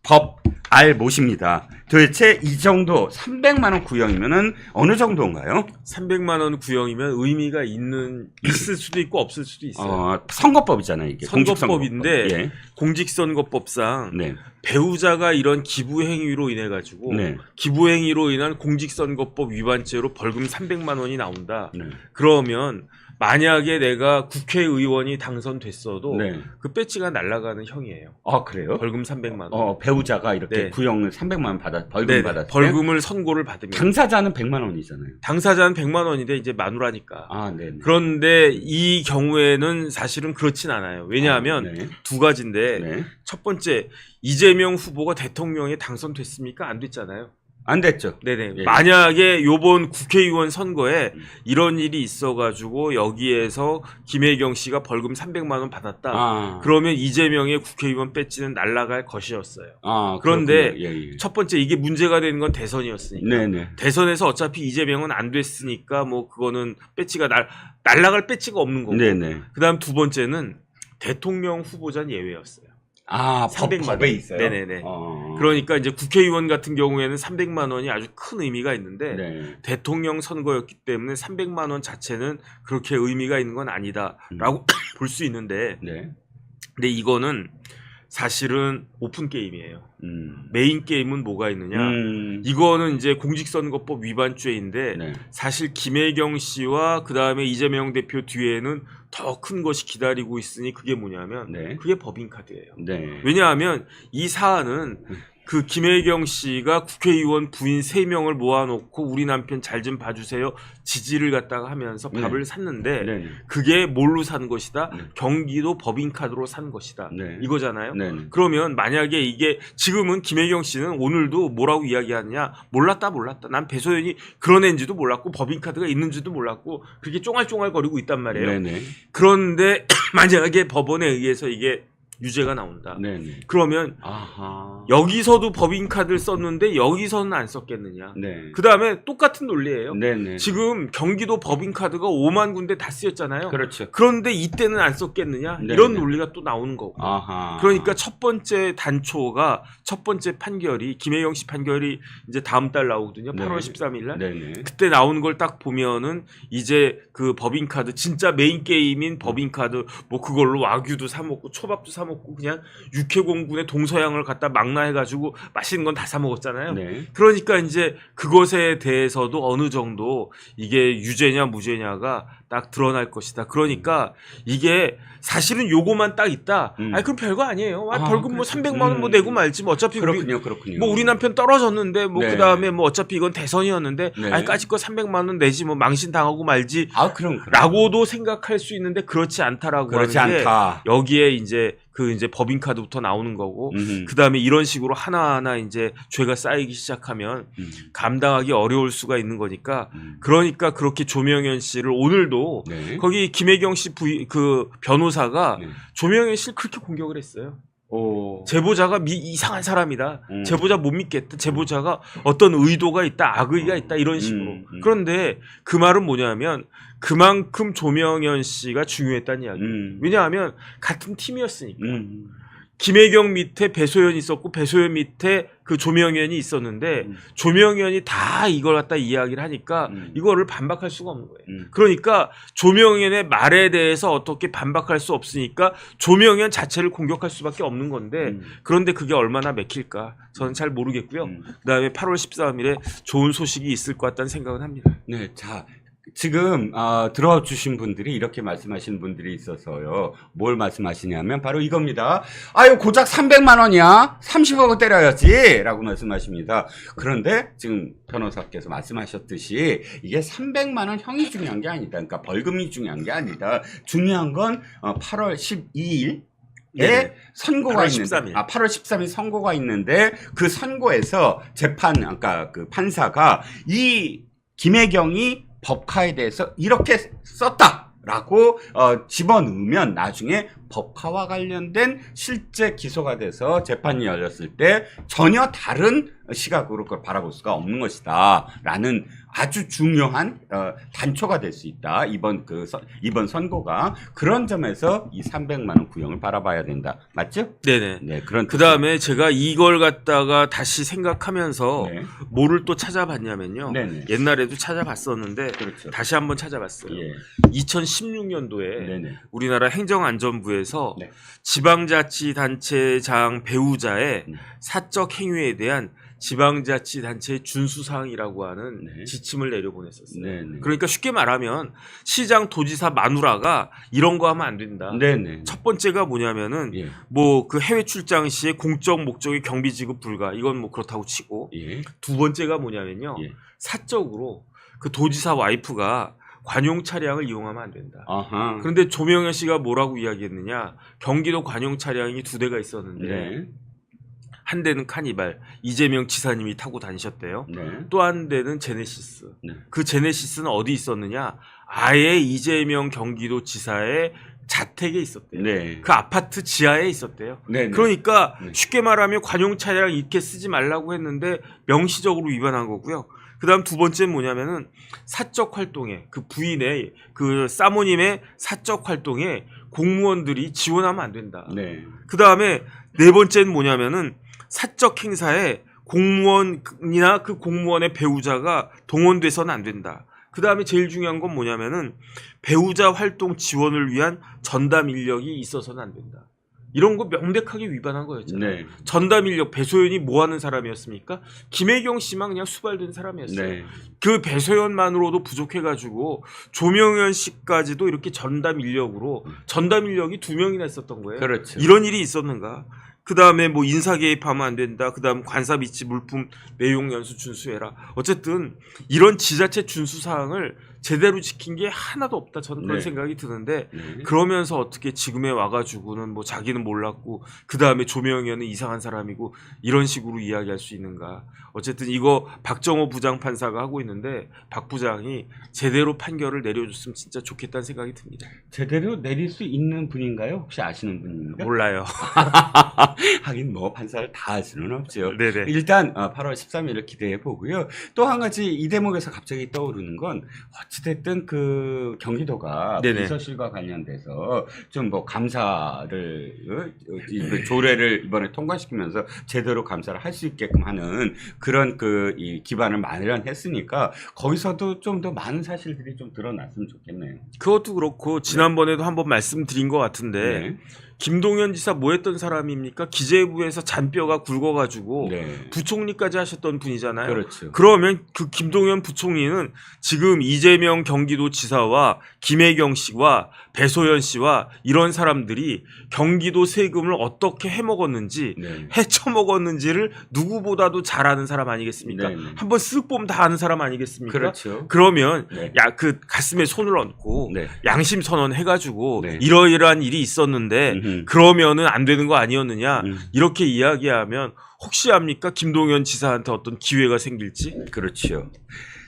S1: 법 알 못입니다. 도대체 이 정도 300만 원 구형이면은 어느 정도인가요?
S2: 300만 원 구형이면 의미가 있을 수도 있고 없을 수도 있어요.
S1: 선거법이잖아요, 이게.
S2: 선거법인데
S1: 예.
S2: 공직선거법상
S1: 네.
S2: 배우자가 이런 기부 행위로 인해 가지고
S1: 네.
S2: 기부 행위로 인한 공직선거법 위반죄로 벌금 300만 원이 나온다.
S1: 네.
S2: 그러면 만약에 내가 국회의원이 당선됐어도
S1: 네.
S2: 그 배지가 날아가는 형이에요.
S1: 그래요?
S2: 벌금 300만 원.
S1: 배우자가 이렇게
S2: 네.
S1: 구형을 300만 원 벌금
S2: 네네.
S1: 받았을 때
S2: 벌금을 선고를 받으면
S1: 당사자는 100만 원이잖아요.
S2: 당사자는 100만 원인데 이제 마누라니까.
S1: 네.
S2: 그런데 이 경우에는 사실은 그렇진 않아요. 왜냐하면
S1: 네.
S2: 두 가지인데
S1: 네.
S2: 첫 번째 이재명 후보가 대통령에 당선됐습니까? 안 됐잖아요.
S1: 안 됐죠.
S2: 네네.
S1: 예.
S2: 만약에 요번 국회의원 선거에 이런 일이 있어가지고 여기에서 김혜경 씨가 벌금 300만 원 받았다.
S1: 아,
S2: 그러면 이재명의 국회의원 배지는 날아갈 것이었어요. 그런데
S1: 그렇군요. 예, 예.
S2: 첫 번째 이게 문제가 되는 건 대선이었으니까.
S1: 네네.
S2: 대선에서 어차피 이재명은 안 됐으니까 뭐 그거는 배지가 날아갈 배지가 없는 거고.
S1: 네네.
S2: 그다음 두 번째는 대통령 후보자는 예외였어요.
S1: 아,
S2: 300만 원.
S1: 법에 있어요.
S2: 네네네.
S1: 어.
S2: 그러니까 이제 국회의원 같은 경우에는 300만 원이 아주 큰 의미가 있는데
S1: 네.
S2: 대통령 선거였기 때문에 300만 원 자체는 그렇게 의미가 있는 건 아니다라고 볼 수 있는데
S1: 네.
S2: 근데 이거는 사실은 오픈 게임이에요. 메인 게임은 뭐가 있느냐? 이거는 이제 공직선거법 위반죄인데
S1: 네.
S2: 사실 김혜경 씨와 그 다음에 이재명 대표 뒤에는 더 큰 것이 기다리고 있으니 그게 뭐냐면
S1: 네.
S2: 그게 법인카드예요.
S1: 네.
S2: 왜냐하면 이 사안은 그 김혜경 씨가 국회의원 부인 3명을 모아놓고 우리 남편 잘 좀 봐주세요 지지를 갖다가 하면서
S1: 네.
S2: 밥을 샀는데
S1: 네.
S2: 그게 뭘로 산 것이다?
S1: 네.
S2: 경기도 법인카드로 산 것이다.
S1: 네.
S2: 이거잖아요.
S1: 네.
S2: 그러면 만약에 이게 지금은 김혜경 씨는 오늘도 뭐라고 이야기하느냐? 몰랐다. 난 배소연이 그런 애인지도 몰랐고 법인카드가 있는지도 몰랐고 그렇게 쫑알쫑알거리고 있단 말이에요.
S1: 네네.
S2: 그런데 만약에 법원에 의해서 이게 유죄가 나온다.
S1: 네네.
S2: 그러면
S1: 아하.
S2: 여기서도 법인카드를 썼는데 여기서는 안 썼겠느냐.
S1: 네.
S2: 그 다음에 똑같은 논리예요.
S1: 네네.
S2: 지금 경기도 법인카드가 5만 군데 다 쓰였잖아요.
S1: 그렇죠.
S2: 그런데 이때는 안 썼겠느냐.
S1: 네네.
S2: 이런 논리가 또 나오는 거고.
S1: 아하.
S2: 그러니까 첫 번째 단초가 첫 번째 판결이 김혜경 씨 판결이 이제 다음 달 나오거든요.
S1: 네.
S2: 8월 13일 날.
S1: 네네.
S2: 그때 나오는 걸 딱 보면은 이제 그 법인카드 진짜 메인 게임인 법인카드 뭐 그걸로 와규도 사 먹고 초밥도 사 먹고 그냥 육해공군의 동서양을 갖다 망라해가지고 맛있는 건 다 사 먹었잖아요.
S1: 네.
S2: 그러니까 이제 그것에 대해서도 어느 정도 이게 유죄냐 무죄냐가 딱 드러날 것이다. 그러니까 이게 사실은 요거만 딱 있다. 아니 그럼 별거 아니에요. 벌금 뭐 300만 원 뭐 내고 말지 뭐 어차피
S1: 그렇군요.
S2: 우리 남편 떨어졌는데 뭐
S1: 네.
S2: 그다음에 뭐 어차피 이건 대선이었는데
S1: 네.
S2: 아니 까짓 거 300만 원 내지 뭐 망신 당하고 말지
S1: 그럼.
S2: 라고도 생각할 수 있는데 그렇지 않다라고
S1: 그렇지
S2: 하는 게
S1: 않다.
S2: 여기에 이제 그 이제 법인카드부터 나오는 거고
S1: 음흠.
S2: 그다음에 이런 식으로 하나하나 이제 죄가 쌓이기 시작하면 감당하기 어려울 수가 있는 거니까 그러니까 그렇게 조명현 씨를 오늘도
S1: 네.
S2: 거기 김혜경 씨 그 변호사가
S1: 네.
S2: 조명현 씨를 그렇게 공격을 했어요.
S1: 오.
S2: 제보자가 이상한 사람이다.
S1: 음.
S2: 제보자 못 믿겠다. 제보자가 어떤 의도가 있다. 악의가 있다. 이런 식으로. 그런데 그 말은 뭐냐면 그만큼 조명현 씨가 중요했다는 이야기예요. 왜냐하면 같은 팀이었으니까. 김혜경 밑에 배소연이 있었고 배소연 밑에 그 조명현이 있었는데 조명현이 다 이걸 갖다 이야기를 하니까 이거를 반박할 수가 없는 거예요. 그러니까 조명현의 말에 대해서 어떻게 반박할 수 없으니까 조명현 자체를 공격할 수밖에 없는 건데 그런데 그게 얼마나 맥힐까 저는 잘 모르겠고요. 그다음에 8월 13일에 좋은 소식이 있을 것 같다는 생각은 합니다.
S1: 네, 자. 지금 들어주신 분들이 이렇게 말씀하시는 분들이 있어서요. 뭘 말씀하시냐면 바로 이겁니다. 아유 고작 300만 원이야? 30억을 때려야지 라고 말씀하십니다. 그런데 지금 변호사께서 말씀하셨듯이 이게 300만 원 형이 중요한 게 아니다. 그러니까 벌금이 중요한 게 아니다. 중요한 건 8월 12일 에 선고가
S2: 8월
S1: 있는데
S2: 13일.
S1: 8월 13일 선고가 있는데 그 선고에서 아까 그 판사가 이 김혜경이 법카에 대해서 이렇게 썼다라고 집어넣으면 나중에 법카와 관련된 실제 기소가 돼서 재판이 열렸을 때 전혀 다른 시각으로 그걸 바라볼 수가 없는 것이다라는 아주 중요한 단초가 될 수 있다. 이번 선고가 그런 점에서 이 300만 원 구형을 바라봐야 된다. 맞죠?
S2: 네네.
S1: 네, 그런.
S2: 그 다음에 제가 이걸 갖다가 다시 생각하면서
S1: 네.
S2: 뭐를 또 찾아봤냐면요.
S1: 네네.
S2: 옛날에도 찾아봤었는데
S1: 그렇죠.
S2: 다시 한번 찾아봤어요.
S1: 예.
S2: 2016년도에
S1: 네네.
S2: 우리나라 행정안전부에서
S1: 네.
S2: 지방자치단체장 배우자의 사적 행위에 대한 지방자치단체의 준수사항이라고 하는
S1: 네.
S2: 지침을 내려보냈었어요.
S1: 네네.
S2: 그러니까 쉽게 말하면 시장 도지사 마누라가 이런 거 하면 안 된다.
S1: 네네.
S2: 첫 번째가 뭐냐면은
S1: 예.
S2: 뭐 그 해외 출장 시에 공적 목적의 경비 지급 불가 이건 뭐 그렇다고 치고
S1: 예.
S2: 두 번째가 뭐냐면요
S1: 예.
S2: 사적으로 그 도지사 와이프가 관용 차량을 이용하면 안 된다.
S1: 아하.
S2: 그런데 조명현 씨가 뭐라고 이야기했느냐? 경기도 관용 차량이 2대가 있었는데
S1: 네.
S2: 한 대는 카니발 이재명 지사님이 타고 다니셨대요.
S1: 네.
S2: 또 한 대는 제네시스.
S1: 네.
S2: 그 제네시스는 어디 있었느냐? 아예 이재명 경기도 지사의 자택에 있었대요.
S1: 네.
S2: 그 아파트 지하에 있었대요.
S1: 네. 네.
S2: 그러니까
S1: 네.
S2: 쉽게 말하면 관용 차량 이렇게 쓰지 말라고 했는데 명시적으로 위반한 거고요. 그다음 두 번째는 뭐냐면은 사적 활동에 그 부인의 그 사모님의 사적 활동에 공무원들이 지원하면 안 된다.
S1: 네.
S2: 그다음에 네 번째는 뭐냐면은 사적 행사에 공무원이나 그 공무원의 배우자가 동원돼서는 안 된다. 그 다음에 제일 중요한 건 뭐냐면은 배우자 활동 지원을 위한 전담 인력이 있어서는 안 된다. 이런 거 명백하게 위반한 거였잖아요.
S1: 네.
S2: 전담 인력 배소연이 뭐 하는 사람이었습니까? 김혜경 씨만 그냥 수발된 사람이었어요.
S1: 네.
S2: 그 배소연만으로도 부족해가지고 조명현 씨까지도 이렇게 전담 인력으로 전담 인력이 2명이나 있었던 거예요.
S1: 그렇죠.
S2: 이런 일이 있었는가? 그 다음에 뭐 인사 개입하면 안 된다. 그 다음 관사 비치 물품 내용 연수 준수해라. 어쨌든 이런 지자체 준수 사항을 제대로 지킨 게 하나도 없다. 저는 그런
S1: 네.
S2: 생각이 드는데
S1: 네.
S2: 그러면서 어떻게 지금에 와가지고는 뭐 자기는 몰랐고 그 다음에 조명현은 이상한 사람이고 이런 식으로 이야기할 수 있는가. 어쨌든 이거 박정호 부장판사가 하고 있는데 박 부장이 제대로 판결을 내려줬으면 진짜 좋겠다는 생각이 듭니다.
S1: 제대로 내릴 수 있는 분인가요? 혹시 아시는 분입니까?
S2: 몰라요.
S1: 하긴 뭐 판사를 다 할 수는 없죠.
S2: 네네.
S1: 일단 8월 13일을 기대해 보고요. 또 한 가지 이 대목에서 갑자기 떠오르는 건 어찌됐든 그 경기도가
S2: 네네.
S1: 비서실과 관련돼서 좀 뭐 감사를 조례를 이번에 통과시키면서 제대로 감사를 할 수 있게끔 하는 그런 그 이 기반을 마련했으니까 거기서도 좀 더 많은 사실들이 좀 드러났으면 좋겠네요.
S2: 그것도 그렇고 지난번에도 한번 말씀드린 것 같은데
S1: 네.
S2: 김동연 지사 뭐 했던 사람입니까? 기재부에서 잔뼈가 굵어가지고
S1: 네.
S2: 부총리까지 하셨던 분이잖아요.
S1: 그렇죠.
S2: 그러면 그 김동연 부총리는 지금 이재명 경기도 지사와 김혜경 씨와 배소연 씨와 이런 사람들이 경기도 세금을 어떻게 해먹었는지
S1: 네.
S2: 헤쳐먹었는지를 누구보다도 잘 아는 사람 아니겠습니까?
S1: 네, 네.
S2: 한번 쓱 보면 다 아는 사람 아니겠습니까?
S1: 그렇죠.
S2: 그러면
S1: 네.
S2: 야 그 가슴에 손을 얹고
S1: 네.
S2: 양심 선언 해가지고
S1: 네.
S2: 이러이러한 일이 있었는데
S1: 음흠.
S2: 그러면은 안 되는 거 아니었느냐
S1: 음.
S2: 이렇게 이야기하면 혹시 압니까 김동연 지사한테 어떤 기회가 생길지?
S1: 그렇죠.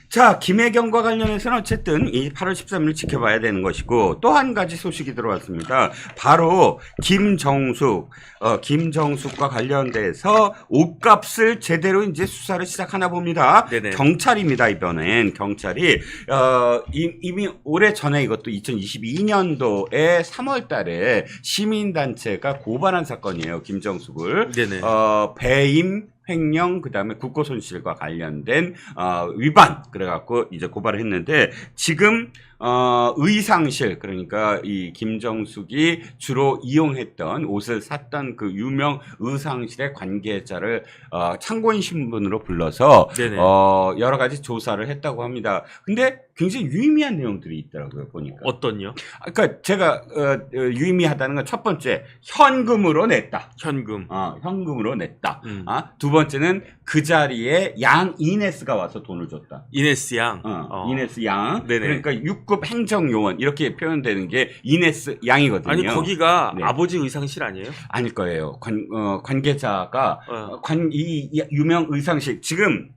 S1: 자, 김혜경과 관련해서는 어쨌든 이 8월 13일 지켜봐야 되는 것이고 또 한 가지 소식이 들어왔습니다. 바로 김정숙과 관련돼서 옷값을 제대로 이제 수사를 시작하나 봅니다.
S2: 네네.
S1: 경찰입니다. 이번엔 경찰이 이미 오래 전에 이것도 2022년도에 3월달에 시민단체가 고발한 사건이에요. 김정숙을
S2: 네네.
S1: 배임 횡령 그다음에 국고손실과 관련된 위반 그래갖고 이제 고발을 했는데 지금 의상실 그러니까 이 김정숙이 주로 이용했던 옷을 샀던 그 유명 의상실의 관계자를 참고인 신분으로 불러서
S2: 네네.
S1: 여러 가지 조사를 했다고 합니다. 근데 굉장히 유의미한 내용들이 있더라고요 보니까.
S2: 어떤요?
S1: 그러니까 제가 유의미하다는 건 첫 번째 현금으로 냈다.
S2: 현금.
S1: 현금으로 냈다.
S2: 음.
S1: 두 번째는 그 자리에 양 이네스가 와서 돈을 줬다.
S2: 이네스 양.
S1: 이네스 양.
S2: 네네.
S1: 그러니까 6급 행정요원 이렇게 표현되는 게 이네스 양이거든요.
S2: 아니 거기가
S1: 네.
S2: 아버지 의상실 아니에요?
S1: 아닐 거예요. 관계자가
S2: 어.
S1: 이 유명 의상실 지금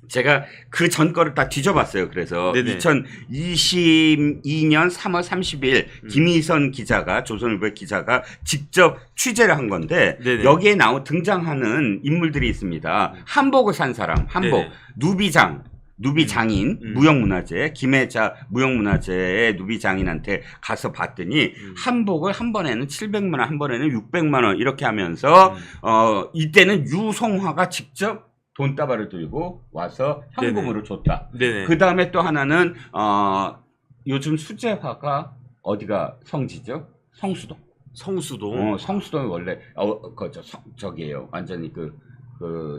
S1: 제가 그 전 거를 다 뒤져봤어요. 그래서
S2: 네네.
S1: 2022년 3월 30일 김희선 기자가 조선일보 기자가 직접 취재를 한 건데
S2: 네네.
S1: 여기에 등장하는 인물들이 있습니다. 한복을 산 사람, 한복,
S2: 네네.
S1: 누비장인 무형문화재 김혜자 무형문화재의 누비장인한테 가서 봤더니 한복을 한 번에는 700만 원, 한 번에는 600만 원 이렇게 하면서 이때는 유송화가 직접 돈다발을 들고 와서 현금으로 줬다.
S2: 네네.
S1: 그 다음에 또 하나는 요즘 수제화가 어디가 성지죠? 성수동.
S2: 성수동.
S1: 성수동이 원래 저기예요. 완전히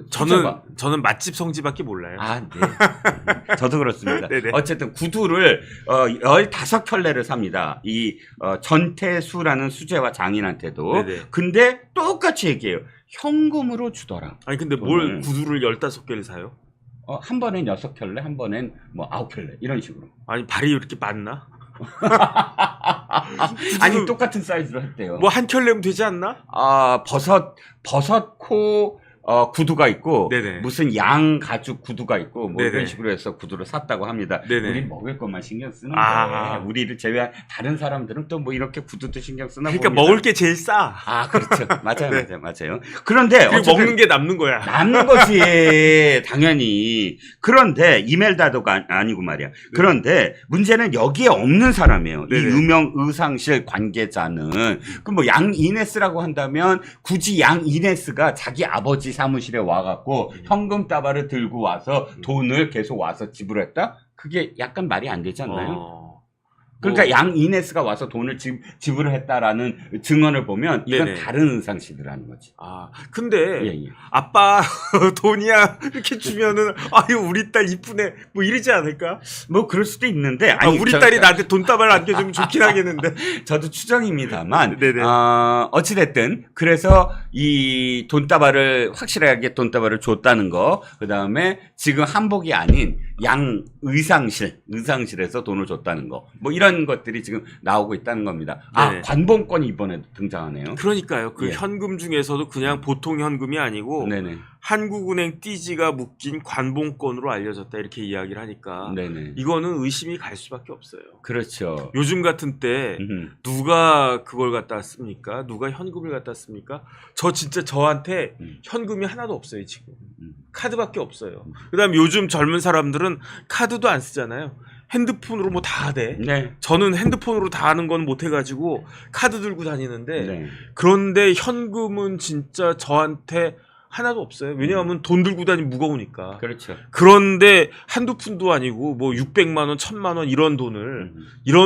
S1: 수제화.
S2: 저는 맛집 성지밖에 몰라요.
S1: 네. 저도 그렇습니다.
S2: 네네.
S1: 어쨌든 구두를 15켤레를 삽니다. 이 전태수라는 수제화 장인한테도.
S2: 네네.
S1: 근데 똑같이 얘기해요. 현금으로 주더라.
S2: 아니 근데 뭘 구두를 15개를 사요?
S1: 한 번엔 6켤레, 한 번엔 뭐 9켤레 이런 식으로.
S2: 아니 발이 이렇게 많나?
S1: 아니 똑같은 사이즈로 했대요.
S2: 뭐 한 켤레면 되지 않나?
S1: 버섯 코 구두가 있고
S2: 네네.
S1: 무슨 양 가죽 구두가 있고 뭐
S2: 네네.
S1: 이런 식으로 해서 구두를 샀다고 합니다.
S2: 네네.
S1: 우리 먹을 것만 신경 쓰는데
S2: 아.
S1: 우리를 제외한 다른 사람들은 또 뭐 이렇게 구두도 신경 쓰나
S2: 그러니까
S1: 봅니다.
S2: 먹을 게 제일 싸.
S1: 그렇죠. 맞아요,
S2: 네.
S1: 맞아요. 그런데
S2: 그리고
S1: 어쨌든
S2: 먹는 게 남는 거야.
S1: 남는 거지 당연히. 그런데 이멜다도가 아니고 말이야. 그런데 문제는 여기에 없는 사람이에요. 이
S2: 네네.
S1: 유명 의상실 관계자는 그 뭐 양 이네스라고 한다면 굳이 양 이네스가 자기 아버지 사무실에 와갖고 현금 따발을 들고 와서 돈을 계속 와서 지불했다? 그게 약간 말이 안 되지 않나요? 그러니까 양 이네스가 와서 돈을 지불을 했다라는 증언을 보면 이건
S2: 네네.
S1: 다른 의상실이라는 거지.
S2: 근데
S1: 예.
S2: 아빠 돈이야 이렇게 주면은 아유 우리 딸 이쁘네 뭐 이러지 않을까?
S1: 뭐 그럴 수도 있는데
S2: 우리 딸이 나한테 돈다발 안겨주면 좋긴 하겠는데.
S1: 저도 추정입니다만
S2: 네네.
S1: 어찌됐든 그래서 이 돈다발을 확실하게 돈다발을 줬다는 거, 그다음에 지금 한복이 아닌 양 의상실에서 돈을 줬다는 거, 뭐 이런 것들이 지금 나오고 있다는 겁니다.
S2: 네네.
S1: 관봉권이 이번에도 등장하네요.
S2: 그러니까요. 그
S1: 예.
S2: 현금 중에서도 그냥 보통 현금이 아니고
S1: 네네.
S2: 한국은행 띠지가 묶인 관봉권으로 알려졌다 이렇게 이야기를 하니까
S1: 네네.
S2: 이거는 의심이 갈 수밖에 없어요.
S1: 그렇죠.
S2: 요즘 같은 때 누가 그걸 갖다 씁니까? 누가 현금을 갖다 씁니까? 저 진짜 저한테 현금이 하나도 없어요 지금. 카드밖에 없어요. 그다음에 요즘 젊은 사람들은 카드도 안 쓰잖아요. 핸드폰으로 뭐 다 돼.
S1: 네.
S2: 저는 핸드폰으로 다 하는 건 못 해가지고 카드 들고 다니는데
S1: 네.
S2: 그런데 현금은 진짜 저한테 하나도 없어요. 왜냐하면 돈 들고 다니면 무거우니까.
S1: 그렇죠.
S2: 그런데 한두 푼도 아니고 뭐 600만 원, 1000만 원 이런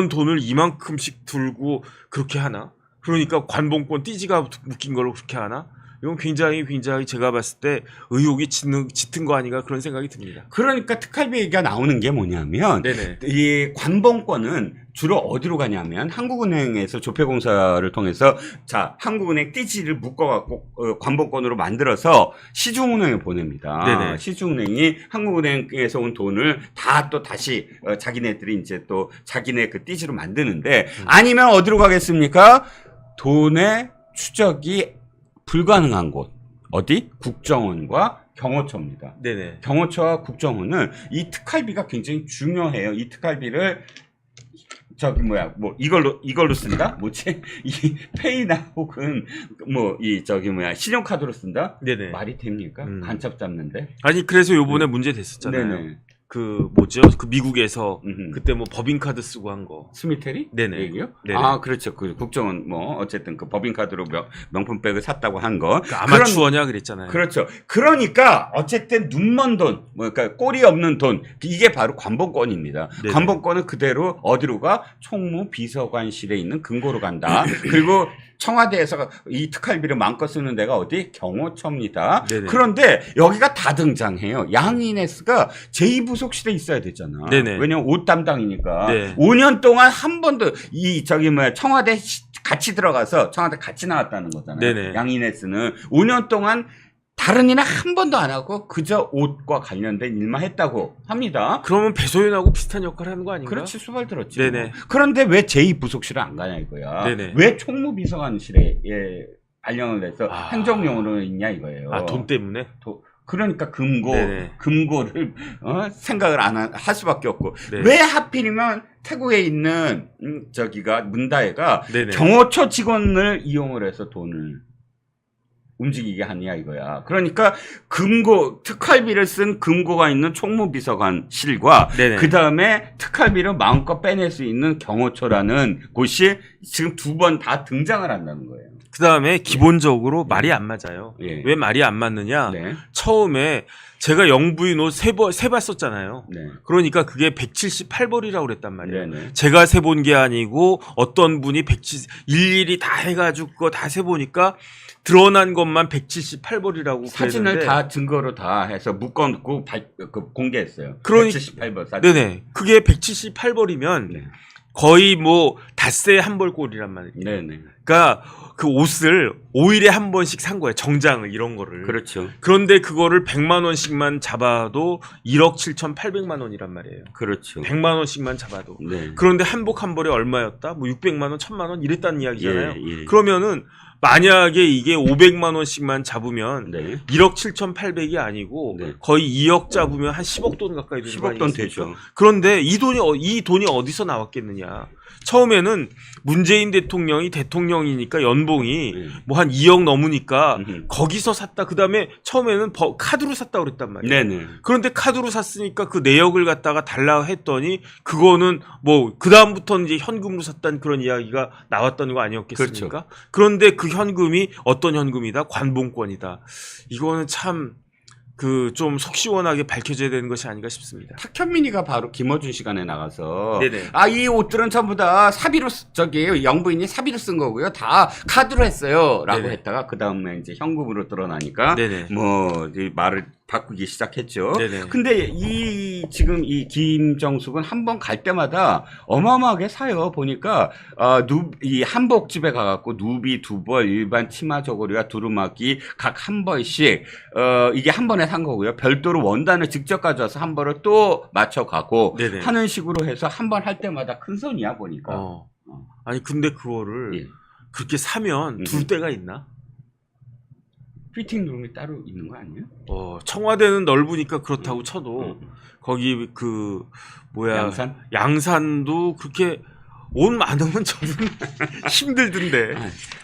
S2: 돈을 이만큼씩 들고 그렇게 하나? 그러니까 관봉권 띠지가 묶인 걸로 그렇게 하나? 이건 굉장히 제가 봤을 때 의혹이 짙은 거 아닌가 그런 생각이 듭니다.
S1: 그러니까 특활비 얘기가 나오는 게 뭐냐면
S2: 네네.
S1: 이 관봉권은 주로 어디로 가냐면 한국은행에서 조폐공사를 통해서 한국은행 띠지를 묶어갖고 관봉권으로 만들어서 시중은행에 보냅니다.
S2: 네네.
S1: 시중은행이 한국은행에서 온 돈을 다 또 다시 자기네들이 이제 또 자기네 그 띠지로 만드는데 아니면 어디로 가겠습니까? 돈의 추적이 불가능한 곳. 어디? 국정원과 경호처입니다.
S2: 네네.
S1: 경호처와 국정원은 이 특활비가 굉장히 중요해요. 이 특활비를 이걸로 쓴다? 뭐지? 이 페이나 혹은 신용카드로 쓴다?
S2: 네네.
S1: 말이 됩니까? 간첩 잡는데?
S2: 아니 그래서 요번에 문제 됐었잖아요.
S1: 네네.
S2: 그 미국에서 그때 뭐 법인카드 쓰고 한 거.
S1: 스미테리?
S2: 네네.
S1: 얘기요?
S2: 네네.
S1: 그렇죠. 그 국정원 어쨌든 그 법인카드로 명품백을 샀다고 한 거.
S2: 그 아마추어냐 그랬잖아요.
S1: 그렇죠. 그러니까 어쨌든 눈먼 돈, 그러니까 꼴이 없는 돈, 이게 바로 관봉권입니다.
S2: 네네.
S1: 관봉권은 그대로 어디로 가? 총무 비서관실에 있는 금고로 간다. 그리고 청와대에서 이 특활비를 마음껏 쓰는 데가 어디? 경호처입니다.
S2: 네네.
S1: 그런데 여기가 다 등장해요. 양이네스가 제2부속실에 있어야 되잖아.
S2: 네네.
S1: 왜냐면 옷 담당이니까.
S2: 네.
S1: 5년 동안 한 번도 청와대 같이 들어가서 청와대 같이 나왔다는 거잖아요.
S2: 네네.
S1: 양이네스는 5년 동안 다른 일은 한 번도 안 하고 그저 옷과 관련된 일만 했다고 합니다.
S2: 그러면 배소연하고 비슷한 역할을 하는 거 아닌가?
S1: 그렇지, 수발 들었지.
S2: 네네.
S1: 그런데 왜 제2부속실을 안 가냐 이거야.
S2: 네네.
S1: 왜 총무비서관실에 발령을 해서 행정용으로 있냐 이거예요.
S2: 돈 때문에?
S1: 그러니까
S2: 네네.
S1: 금고를 생각을 할 수밖에 없고.
S2: 네.
S1: 왜 하필이면 태국에 있는 문다혜가
S2: 네네.
S1: 경호처 직원을 이용을 해서 돈을 움직이게 하냐 이거야. 그러니까 특활비를 쓴 금고가 있는 총무비서관실과
S2: 네네.
S1: 그 다음에 특활비를 마음껏 빼낼 수 있는 경호처라는 곳이 지금 2번 다 등장을 한다는 거예요.
S2: 그 다음에 기본적으로 말이 안 맞아요.
S1: 예.
S2: 왜 말이 안 맞느냐?
S1: 네.
S2: 처음에 제가 영부인 옷 세벌 썼잖아요.
S1: 네.
S2: 그러니까 그게 178벌이라고 그랬단 말이에요.
S1: 네네.
S2: 제가 세본 게 아니고 어떤 분이 일일이 다 해가지고 그거 다 세보니까 드러난 것만 178벌이라고
S1: 사진을
S2: 그랬는데
S1: 다 증거로 다 해서 묶어놓고 공개했어요.
S2: 그러니까
S1: 178번 사진.
S2: 네네. 그게 178벌이면
S1: 네.
S2: 거의 뭐 닷새 한 벌 꼴이란 말이에요.
S1: 네네.
S2: 그러니까 그 옷을 5일에 한 번씩 산 거예요. 정장을 이런 거를.
S1: 그렇죠.
S2: 그런데 그거를 100만 원씩만 잡아도 1억 7,800만 원이란 말이에요.
S1: 그렇죠.
S2: 100만 원씩만 잡아도.
S1: 네.
S2: 그런데 한복 한 벌에 얼마였다? 뭐 600만 원, 1000만 원 이랬다는 이야기잖아요.
S1: 예.
S2: 그러면은 만약에 이게 500만 원씩만 잡으면
S1: 네.
S2: 1억 7,800이 아니고
S1: 네.
S2: 거의 2억 잡으면 한 10억 돈 가까이 되는 거
S1: 10억 돈
S2: 아니겠습니까?
S1: 되죠.
S2: 그런데 이 돈이 어디서 나왔겠느냐? 처음에는 문재인 대통령이 대통령이니까 연봉이
S1: 네.
S2: 뭐 한 2억 넘으니까
S1: 음흠.
S2: 거기서 샀다. 그다음에 처음에는 카드로 샀다 그랬단 말이에요.
S1: 네네.
S2: 그런데 카드로 샀으니까 그 내역을 갖다가 달라 했더니 그거는 뭐 그다음부터는 이제 현금으로 샀다는 그런 이야기가 나왔던 거 아니었겠습니까?
S1: 그렇죠.
S2: 그런데 그 현금이 어떤 현금이다? 관봉권이다. 이거는 참 그 좀 속 시원하게 밝혀져야 되는 것이 아닌가 싶습니다.
S1: 탁현민이가 바로 김어준 시간에 나가서
S2: 네네.
S1: 이 옷들은 전부 다 사비로 저기 영부인이 사비로 쓴 거고요. 다 카드로 했어요라고
S2: 네네.
S1: 했다가 그 다음에 이제 현금으로 드러나니까
S2: 네네.
S1: 뭐 이제 말을 바꾸기 시작했죠.
S2: 네네.
S1: 근데 지금 이 김정숙은 한 번 갈 때마다 어마어마하게 사요. 보니까 이 한복집에 가갖고 누비 2벌, 일반 치마 저고리와 두루마기 각 한 벌씩 이게 한 번에 산 거고요. 별도로 원단을 직접 가져와서 한 벌을 또 맞춰가고
S2: 네네.
S1: 하는 식으로 해서 한 번 할 때마다 큰 손이야 보니까.
S2: 아니 근데 그거를
S1: 예.
S2: 그렇게 사면 둘 데가 있나?
S1: 피팅룸이 따로 있는 거 아니에요?
S2: 청와대는 넓으니까 그렇다고 쳐도 거기 그 뭐야 양산도 그렇게 옷 많으면 저는 힘들던데.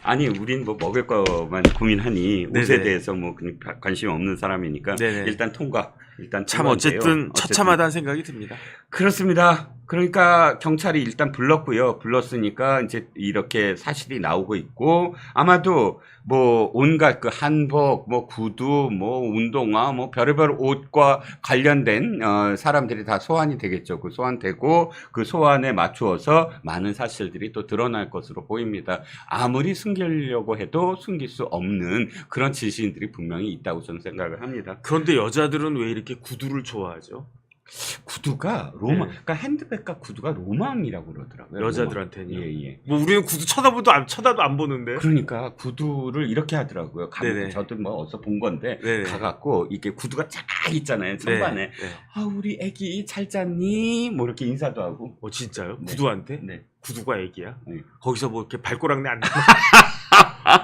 S1: 아니 우린 뭐 먹을 거만 고민하니
S2: 네네.
S1: 옷에 대해서 뭐 관심 없는 사람이니까
S2: 네네.
S1: 일단 통과. 일단
S2: 참
S1: 통과인데요.
S2: 어쨌든 처참하다는 생각이 듭니다.
S1: 그렇습니다. 그러니까 경찰이 일단 불렀고요. 불렀으니까 이제 이렇게 사실이 나오고 있고 아마도 뭐 온갖 그 한복, 뭐 구두, 뭐 운동화, 뭐 별의별 옷과 관련된 사람들이 다 소환이 되겠죠. 그 소환되고 그 소환에 맞추어서 많은 사실들이 또 드러날 것으로 보입니다. 아무리 숨기려고 해도 숨길 수 없는 그런 지시인들이 분명히 있다고 저는 생각을 합니다.
S2: 그런데 여자들은 왜 이렇게 구두를 좋아하죠?
S1: 구두가 그러니까 핸드백과 구두가 로망이라고 그러더라고요.
S2: 여자들한테는요.
S1: 예.
S2: 뭐 우리는 구두 쳐다도 안 보는데.
S1: 그러니까 구두를 이렇게 하더라고요.
S2: 네네.
S1: 저도 뭐 어디서 본 건데
S2: 네네.
S1: 가갖고 이게 구두가 쫙 있잖아요. 천반에.
S2: 네.
S1: 우리 애기 잘 잤니? 뭐 이렇게 인사도 하고.
S2: 진짜요?
S1: 네.
S2: 구두한테?
S1: 네.
S2: 구두가 애기야?
S1: 네.
S2: 거기서 뭐 이렇게 발꼬락내 안 나.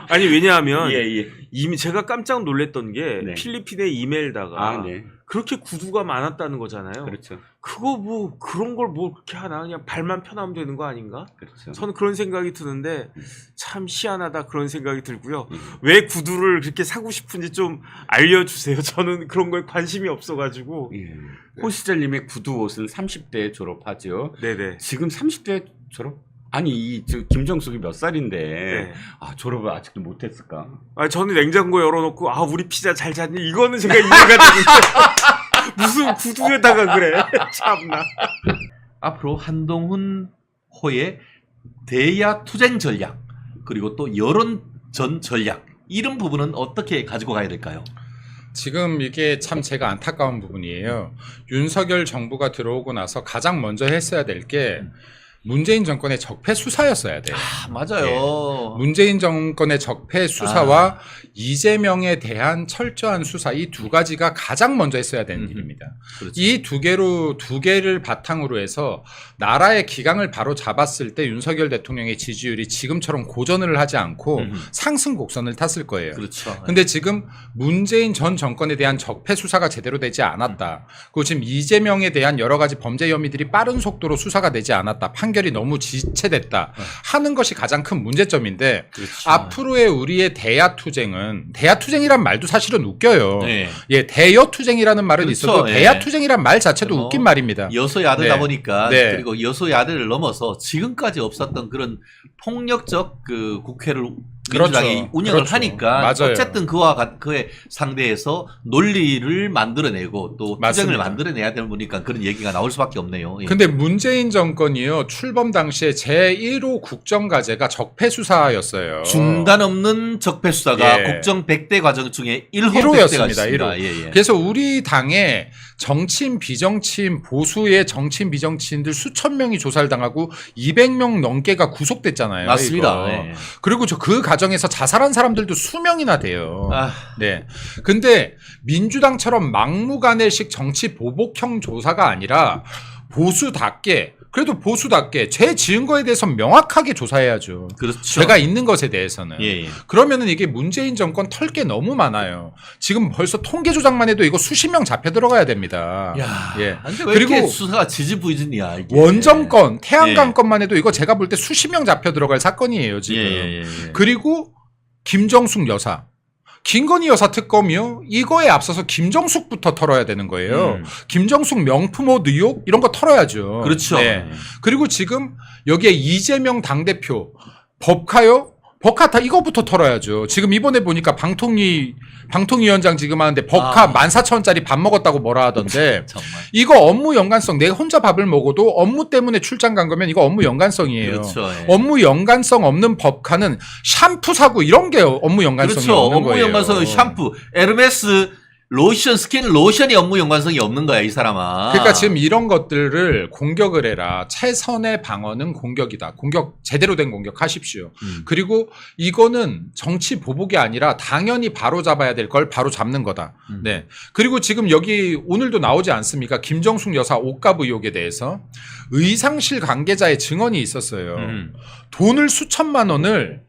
S2: 아니 왜냐하면
S1: 예.
S2: 이미 제가 깜짝 놀랐던 게
S1: 네.
S2: 필리핀의 이메일다가
S1: 네.
S2: 그렇게 구두가 많았다는 거잖아요.
S1: 그렇죠.
S2: 그거 뭐 그런 걸 뭐 그렇게 하나 그냥 발만 편하면 되는 거 아닌가?
S1: 그렇죠.
S2: 저는 그런 생각이 드는데 참 희한하다 그런 생각이 들고요. 왜 구두를 그렇게 사고 싶은지 좀 알려주세요. 저는 그런 거에 관심이 없어가지고.
S1: 예. 호시절님의 구두 옷은 30대에 졸업하죠.
S2: 네네.
S1: 지금 30대 졸업? 아니 김정숙이 몇 살인데
S2: 네.
S1: 졸업을 아직도 못했을까?
S2: 저는 냉장고 열어놓고 우리 피자 잘 잤니? 이거는 제가 이해가 되는데 무슨 구두에다가 그래? 참나.
S3: 앞으로 한동훈 호의 대야 투쟁 전략 그리고 또 여론전 전략 이런 부분은 어떻게 가지고 가야 될까요?
S4: 지금 이게 참 제가 안타까운 부분이에요. 윤석열 정부가 들어오고 나서 가장 먼저 했어야 될 게 문재인 정권의 적폐 수사였어야 돼요.
S3: 맞아요.
S4: 문재인 정권의 적폐 수사와 이재명에 대한 철저한 수사 이 두 가지가 가장 먼저 했어야 되는 일입니다.
S3: 그렇죠.
S4: 이 두 개를 바탕으로 해서 나라의 기강을 바로 잡았을 때 윤석열 대통령의 지지율이 지금처럼 고전을 하지 않고 상승 곡선을 탔을 거예요.
S3: 그렇죠.
S4: 근데 지금 문재인 전 정권에 대한 적폐 수사가 제대로 되지 않았다. 그리고 지금 이재명에 대한 여러 가지 범죄 혐의들이 빠른 속도로 수사가 되지 않았다. 판결이 너무 지체됐다. 하는 것이 가장 큰 문제점인데
S3: 그렇죠.
S4: 앞으로의 우리의 대야투쟁이란 말도 사실은 웃겨요.
S3: 네.
S4: 예, 대여투쟁이라는 말은
S3: 그렇죠.
S4: 있어도
S3: 예.
S4: 대야투쟁이란 말 자체도
S3: 뭐
S4: 웃긴 말입니다.
S3: 여소야대다
S4: 네.
S3: 보니까
S4: 네.
S3: 그리고 여소야대를 넘어서 지금까지 없었던 그런 폭력적 그 국회를 민주당이
S4: 그렇죠.
S3: 운영을
S4: 그렇죠.
S3: 하니까
S4: 맞아요.
S3: 어쨌든 그에 상대해서 논리를 만들어내고 또 투쟁을
S4: 맞습니다.
S3: 만들어내야 되는 거니까 그런 얘기가 나올 수밖에 없네요. 예.
S4: 근데 문재인 정권이요 출범 당시에 제1호 국정과제가 적폐수사였어요.
S3: 중단 없는 적폐 수사가
S4: 예.
S3: 국정 100대 과정 중에 1호
S4: 1호였습니다.
S3: 100대가
S4: 1호.
S3: 예, 예.
S4: 그래서 우리 당에 정치인 비정치인 보수의 정치인 비정치인들 수천 명이 조사를 당하고 200명 넘게가 구속됐잖아요.
S3: 맞습니다.
S4: 이거.
S3: 예.
S4: 그리고 그 과정에서 자살한 사람들도 수명이나 돼요.
S3: 아,
S4: 네. 근데 민주당처럼 막무가내식 정치 보복형 조사가 아니라 보수답게 그래도 보수답게 죄 지은 거에 대해서 명확하게 조사해야죠.
S3: 그렇죠.
S4: 죄가 있는 것에 대해서는.
S3: 예, 예.
S4: 그러면은 이게 문재인 정권 털 게 너무 많아요. 지금 벌써 통계 조작만 해도 이거 수십 명 잡혀 들어가야 됩니다.
S3: 야,
S4: 예.
S3: 근데 왜
S4: 그리고
S3: 이렇게 수사가 지지부진이야 이게.
S4: 원정권, 태양광
S3: 예.
S4: 건만 해도 이거 제가 볼 때 수십 명 잡혀 들어갈 사건이에요, 지금.
S3: 예.
S4: 그리고 김정숙 여사. 김건희 여사 특검이요? 이거에 앞서서 김정숙부터 털어야 되는 거예요. 김정숙 명품 옷 의혹 이런 거 털어야죠.
S3: 그렇죠.
S4: 네. 그리고 지금 여기에 이재명 당대표 법카요? 법카 다 이거부터 털어야죠. 지금 이번에 보니까 방통위원장 지금 하는데 법카 14,000원짜리 밥 먹었다고 뭐라 하던데
S3: 정말.
S4: 이거 업무 연관성 내가 혼자 밥을 먹어도 업무 때문에 출장 간 거면 이거 업무 연관성이에요.
S3: 그렇죠. 예.
S4: 업무 연관성 없는 법카는 샴푸 사고 이런 게 업무 연관성이
S3: 그렇죠.
S4: 없는
S3: 업무
S4: 거예요.
S3: 연관성 샴푸, 에르메스 로션, 스킨 로션이 업무 연관성이 없는 거야 이 사람아.
S4: 그러니까 지금 이런 것들을 공격을 해라. 최선의 방어는 공격이다. 공격 제대로 된 공격 하십시오. 그리고 이거는 정치 보복이 아니라 당연히 바로 잡아야 될 걸 바로 잡는 거다. 네. 그리고 지금 여기 오늘도 나오지 않습니까? 김정숙 여사 옷값 의혹에 대해서 의상실 관계자의 증언이 있었어요. 돈을 수천만 원을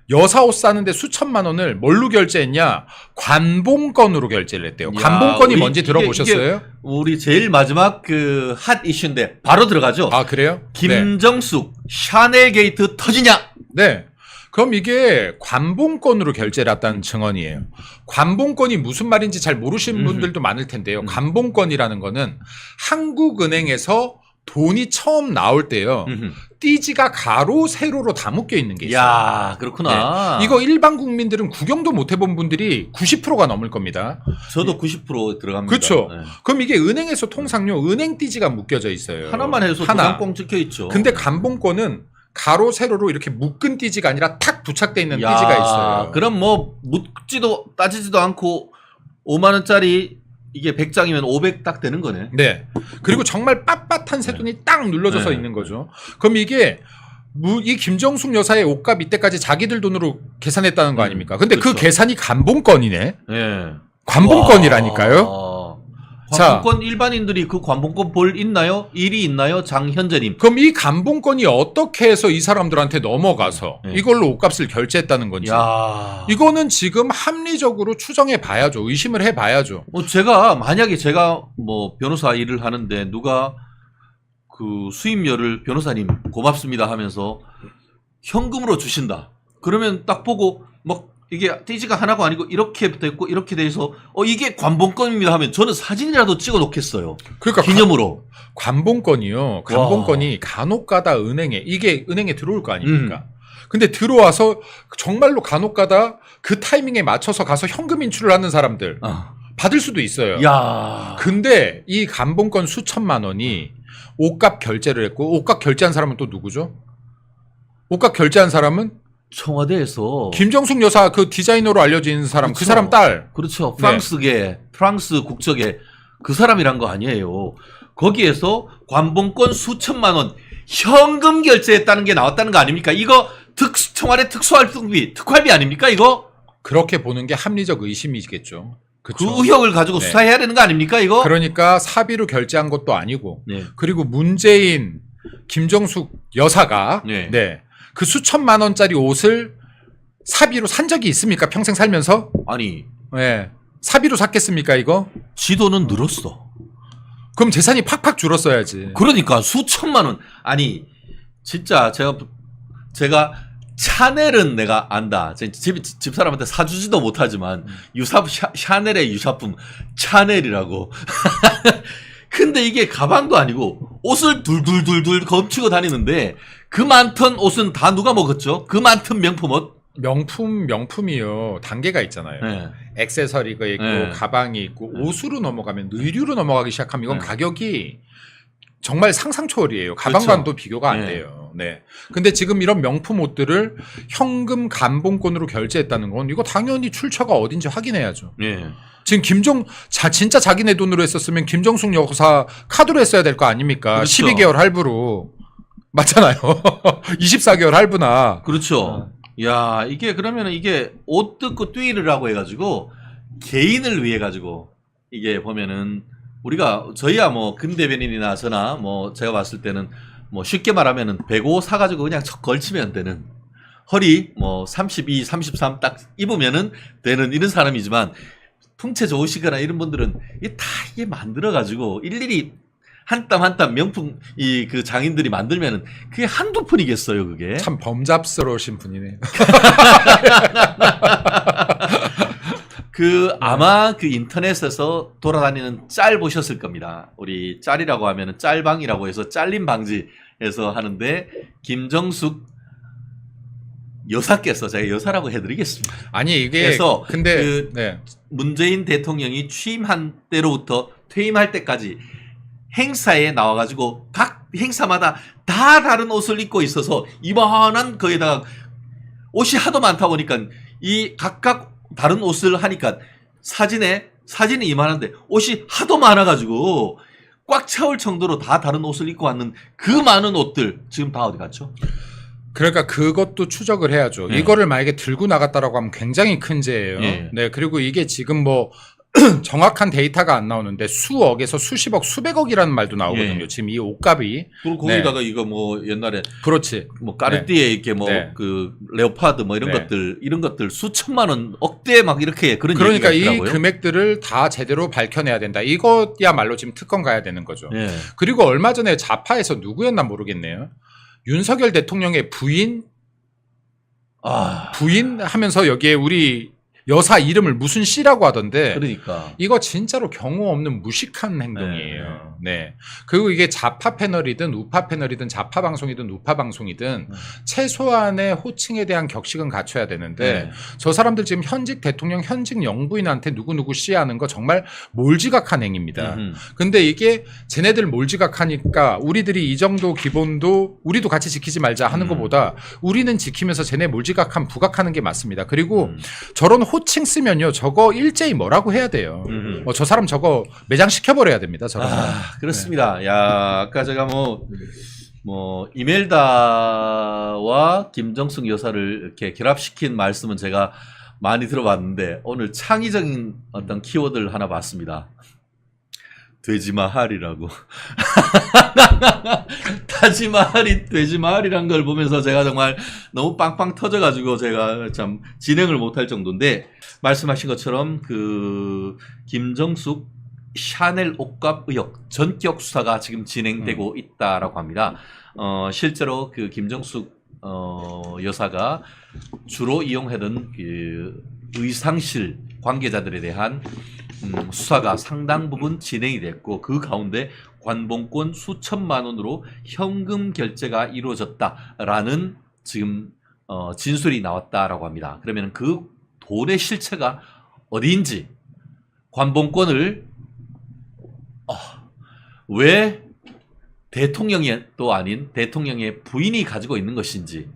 S4: 여사 옷 사는데 수천만 원을 뭘로 결제했냐? 관봉권으로 결제를 했대요.
S3: 야,
S4: 관봉권이
S3: 우리
S4: 뭔지 들어보셨어요?
S3: 우리 제일 마지막 그 핫 이슈인데 바로 들어가죠.
S4: 아, 그래요? 네.
S3: 김정숙 샤넬 게이트 터지냐?
S4: 네. 그럼 이게 관봉권으로 결제를 했다는 증언이에요. 관봉권이 무슨 말인지 잘 모르시는 분들도 많을 텐데요. 관봉권이라는 거는 한국은행에서 돈이 처음 나올 때요. 띠지가 가로 세로로 다 묶여 있는 게 있어요.
S3: 야, 그렇구나.
S4: 네. 이거 일반 국민들은 구경도 못 해본 분들이 90%가 넘을 겁니다.
S3: 저도 90% 들어갑니다.
S4: 그렇죠.
S3: 네.
S4: 그럼 이게 은행에서 통상요 은행 띠지가 묶여져 있어요.
S3: 하나만 해서
S4: 하나.
S3: 꽁 찍혀 있죠.
S4: 근데 관봉권은 가로 세로로 이렇게 묶은 띠지가 아니라 탁 부착돼 있는 띠지가 있어요.
S3: 그럼 뭐 묻지도 따지지도 않고 5만 원짜리 이게 100장이면 500 딱 되는 거네.
S4: 네. 그리고 정말 빳빳한 새돈이 딱 눌러져서
S3: 네.
S4: 있는 거죠. 그럼 이게 이 김정숙 여사의 옷값 이때까지 자기들 돈으로 계산했다는 거 아닙니까? 근데 그
S3: 그렇죠.
S4: 계산이 관봉권이네.
S3: 예.
S4: 관봉권이라니까요. 자.
S3: 관봉권 일반인들이 그 관봉권 볼 있나요? 일이 있나요? 장현재님.
S4: 그럼 이 관봉권이 어떻게 해서 이 사람들한테 넘어가서
S3: 네.
S4: 이걸로 옷값을 결제했다는 건지.
S3: 야.
S4: 이거는 지금 합리적으로 추정해 봐야죠. 의심을 해 봐야죠.
S3: 만약에 제가 뭐 변호사 일을 하는데 누가 그 수임료를 변호사님 고맙습니다 하면서 현금으로 주신다. 그러면 딱 보고 막 이게 띠지가 하나가 아니고 이렇게 됐고 이렇게 돼서 이게 관봉권입니다 하면 저는 사진이라도 찍어 놓겠어요.
S4: 그러니까
S3: 기념으로.
S4: 관봉권이요. 관봉권이 간혹가다 은행에 이게 은행에 들어올 거 아닙니까? 근데 들어와서 정말로 간혹가다 그 타이밍에 맞춰서 가서 현금 인출을 하는 사람들 받을 수도 있어요.
S3: 야.
S4: 근데 이 관봉권 수천만 원이 옷값 결제를 했고 옷값 결제한 사람은 또 누구죠? 옷값 결제한 사람은
S3: 청와대에서
S4: 김정숙 여사 그 디자이너로 알려진 사람 그
S3: 그렇죠.
S4: 사람 딸.
S3: 그렇죠. 프랑스 국적의 그 사람이란 거 아니에요. 거기에서 관봉권 수천만 원 현금 결제했다는 게 나왔다는 거 아닙니까? 이거 청와대 특활비 아닙니까? 이거?
S4: 그렇게 보는 게 합리적 의심이겠죠.
S3: 그
S4: 그쵸?
S3: 의혹을 가지고
S4: 네.
S3: 수사해야 되는 거 아닙니까? 이거?
S4: 그러니까 사비로 결제한 것도 아니고
S3: 네.
S4: 그리고 문재인 김정숙 여사가
S3: 네.
S4: 네. 그 수천만 원짜리 옷을 사비로 산 적이 있습니까? 평생 살면서?
S3: 아니
S4: 네. 사비로 샀겠습니까, 이거?
S3: 지도는 늘었어.
S4: 그럼 재산이 팍팍 줄었어야지.
S3: 그러니까 수천만 원. 아니 진짜 제가 샤넬은 내가 안다. 집사람한테 사주지도 못하지만 샤넬의 유사품 샤넬이라고. 근데 이게 가방도 아니고 옷을 둘둘둘둘 검치고 다니는데 그 많던 옷은 다 누가 먹었죠? 그 많던 명품 옷?
S4: 명품이요. 단계가 있잖아요.
S3: 네.
S4: 액세서리가 있고
S3: 네.
S4: 가방이 있고
S3: 네.
S4: 옷으로 넘어가면 의류로 넘어가기 시작하면 이건
S3: 네.
S4: 가격이 정말 상상 초월이에요. 가방과도
S3: 그렇죠.
S4: 비교가 안
S3: 네.
S4: 돼요. 네. 근데 지금 이런 명품 옷들을 현금 감봉권으로 결제했다는 건 이거 당연히 출처가 어딘지 확인해야죠.
S3: 예.
S4: 지금 진짜 자기네 돈으로 했었으면 김정숙 여사 카드로 했어야 될 거 아닙니까?
S3: 그렇죠.
S4: 12개월 할부로. 맞잖아요. 24개월 할부나.
S3: 그렇죠. 야, 이게 그러면 이게 옷 뜯고 뛰르라고 해가지고 개인을 위해 가지고 이게 보면은 우리가 저희야 뭐 근대변인이나 저나 뭐 제가 봤을 때는 뭐 쉽게 말하면은 105 사가지고 그냥 척 걸치면 되는 허리 뭐 32, 33 딱 입으면은 되는 이런 사람이지만 풍채 좋으시거나 이런 분들은 이게 만들어가지고 일일이 한 땀 한 땀 명품 그 장인들이 만들면은 그게 한두 푼이겠어요 그게.
S4: 참 범잡스러우신 분이네.
S3: 아마 그 인터넷에서 돌아다니는 짤 보셨을 겁니다. 우리 짤이라고 하면은 짤방이라고 해서 잘림 방지해서 하는데 김정숙 여사께서 제가 여사라고 해드리겠습니다.
S4: 아니 이게
S3: 그래서
S4: 근데 네.
S3: 문재인 대통령이 취임한 때로부터 퇴임할 때까지 행사에 나와가지고 각 행사마다 다 다른 옷을 입고 있어서 이만한 거에다가 옷이 하도 많다 보니까 이 각각 다른 옷을 하니까 사진이 이만한데 옷이 하도 많아가지고 꽉 차올 정도로 다 다른 옷을 입고 왔는 그 많은 옷들 지금 다 어디 갔죠?
S4: 그러니까 그것도 추적을 해야죠.
S3: 네.
S4: 이거를 만약에 들고 나갔다라고 하면 굉장히 큰 죄예요.
S3: 네.
S4: 네. 그리고 이게 지금 뭐 정확한 데이터가 안 나오는데 수억에서 수십억, 수백억이라는 말도 나오거든요.
S3: 네.
S4: 지금 이 옷값이.
S3: 그리고 거기다가 이거 뭐 옛날에
S4: 그렇지.
S3: 뭐 까르띠에 이렇게 뭐
S4: 네.
S3: 그 레오파드 뭐 이런
S4: 네.
S3: 것들 수천만 원 억대 막 이렇게 그런
S4: 그러니까 이
S3: 얘기가 있더라고요.
S4: 금액들을 다 제대로 밝혀내야 된다. 이것야말로 지금 특검 가야 되는 거죠.
S3: 예.
S4: 그리고 얼마 전에 좌파에서 누구였나 모르겠네요. 윤석열 대통령의 부인 하면서 여기에 우리 여사 이름을 무슨 씨라고 하던데
S3: 그러니까
S4: 이거 진짜로 경우 없는 무식한 행동이에요. 네. 그리고 이게 좌파 패널이든 우파 패널이든 좌파 방송이든 우파 방송이든 최소한의 호칭에 대한 격식은 갖춰야 되는데
S3: 네.
S4: 저 사람들 지금 현직 대통령, 현직 영부인한테 누구누구 씨 하는 거 정말 몰지각한 행위입니다. 근데 이게 쟤네들 몰지각하니까 우리들이 이 정도 기본도 우리도 같이 지키지 말자 하는 것보다 우리는 지키면서 쟤네 몰지각한 부각하는 게 맞습니다. 그리고 저런 호칭 쓰면요 저거 일제히 뭐라고 해야 돼요. 저 사람 저거 매장 시켜버려야 됩니다. 저런 사람.
S3: 그렇습니다. 야, 아까 제가 뭐 이멜다와 김정숙 여사를 이렇게 결합시킨 말씀은 제가 많이 들어봤는데 오늘 창의적인 어떤 키워드를 하나 봤습니다. 돼지마할이라고. 타지마할이 돼지마할이란 걸 보면서 제가 정말 너무 빵빵 터져가지고 제가 참 진행을 못할 정도인데 말씀하신 것처럼 그 김정숙 샤넬 옷값 의혹 전격 수사가 지금 진행되고 있다라고 합니다. 실제로 그 김정숙 여사가 주로 이용하던 그 의상실 관계자들에 대한 수사가 상당 부분 진행이 됐고 그 가운데 관봉권 수천만 원으로 현금 결제가 이루어졌다라는 지금 진술이 나왔다라고 합니다. 그러면 그 돈의 실체가 어디인지 관봉권을 왜 대통령이 또 아닌 대통령의 부인이 가지고 있는 것인지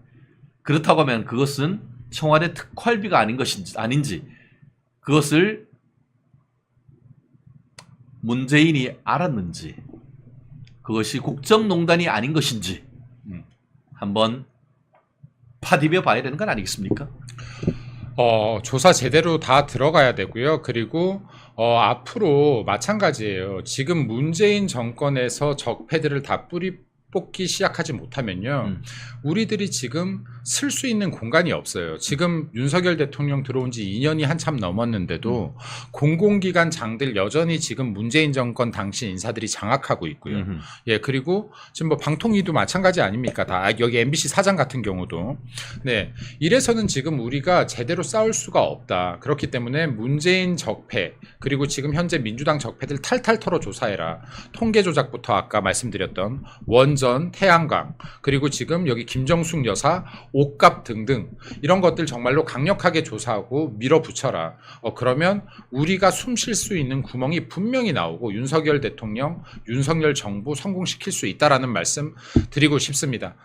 S3: 그렇다고 하면 그것은 청와대 특활비가 아닌 것인지 아닌지 그것을 문재인이 알았는지 그것이 국정농단이 아닌 것인지 한번 파디벼 봐야 되는 건 아니겠습니까?
S4: 조사 제대로 다 들어가야 되고요. 그리고 앞으로 마찬가지예요. 지금 문재인 정권에서 적폐들을 다 뿌리 뽑기 시작하지 못하면요. 우리들이 지금 쓸 수 있는 공간이 없어요. 지금 윤석열 대통령 들어온 지 2년이 한참 넘었는데도 공공기관 장들 여전히 지금 문재인 정권 당시 인사들이 장악하고 있고요. 예, 그리고 지금 뭐 방통위도 마찬가지 아닙니까? 다 여기 MBC 사장 같은 경우도. 네. 이래서는 지금 우리가 제대로 싸울 수가 없다. 그렇기 때문에 문재인 적폐 그리고 지금 현재 민주당 적폐들 탈탈 털어 조사해라. 통계 조작부터 아까 말씀드렸던 원전 대전, 태양광, 그리고 지금 여기 김정숙 여사, 옷값 등등 이런 것들 정말로 강력하게 조사하고 밀어붙여라. 그러면 우리가 숨 쉴 수 있는 구멍이 분명히 나오고 윤석열 대통령, 윤석열 정부 성공시킬 수 있다라는 말씀 드리고 싶습니다.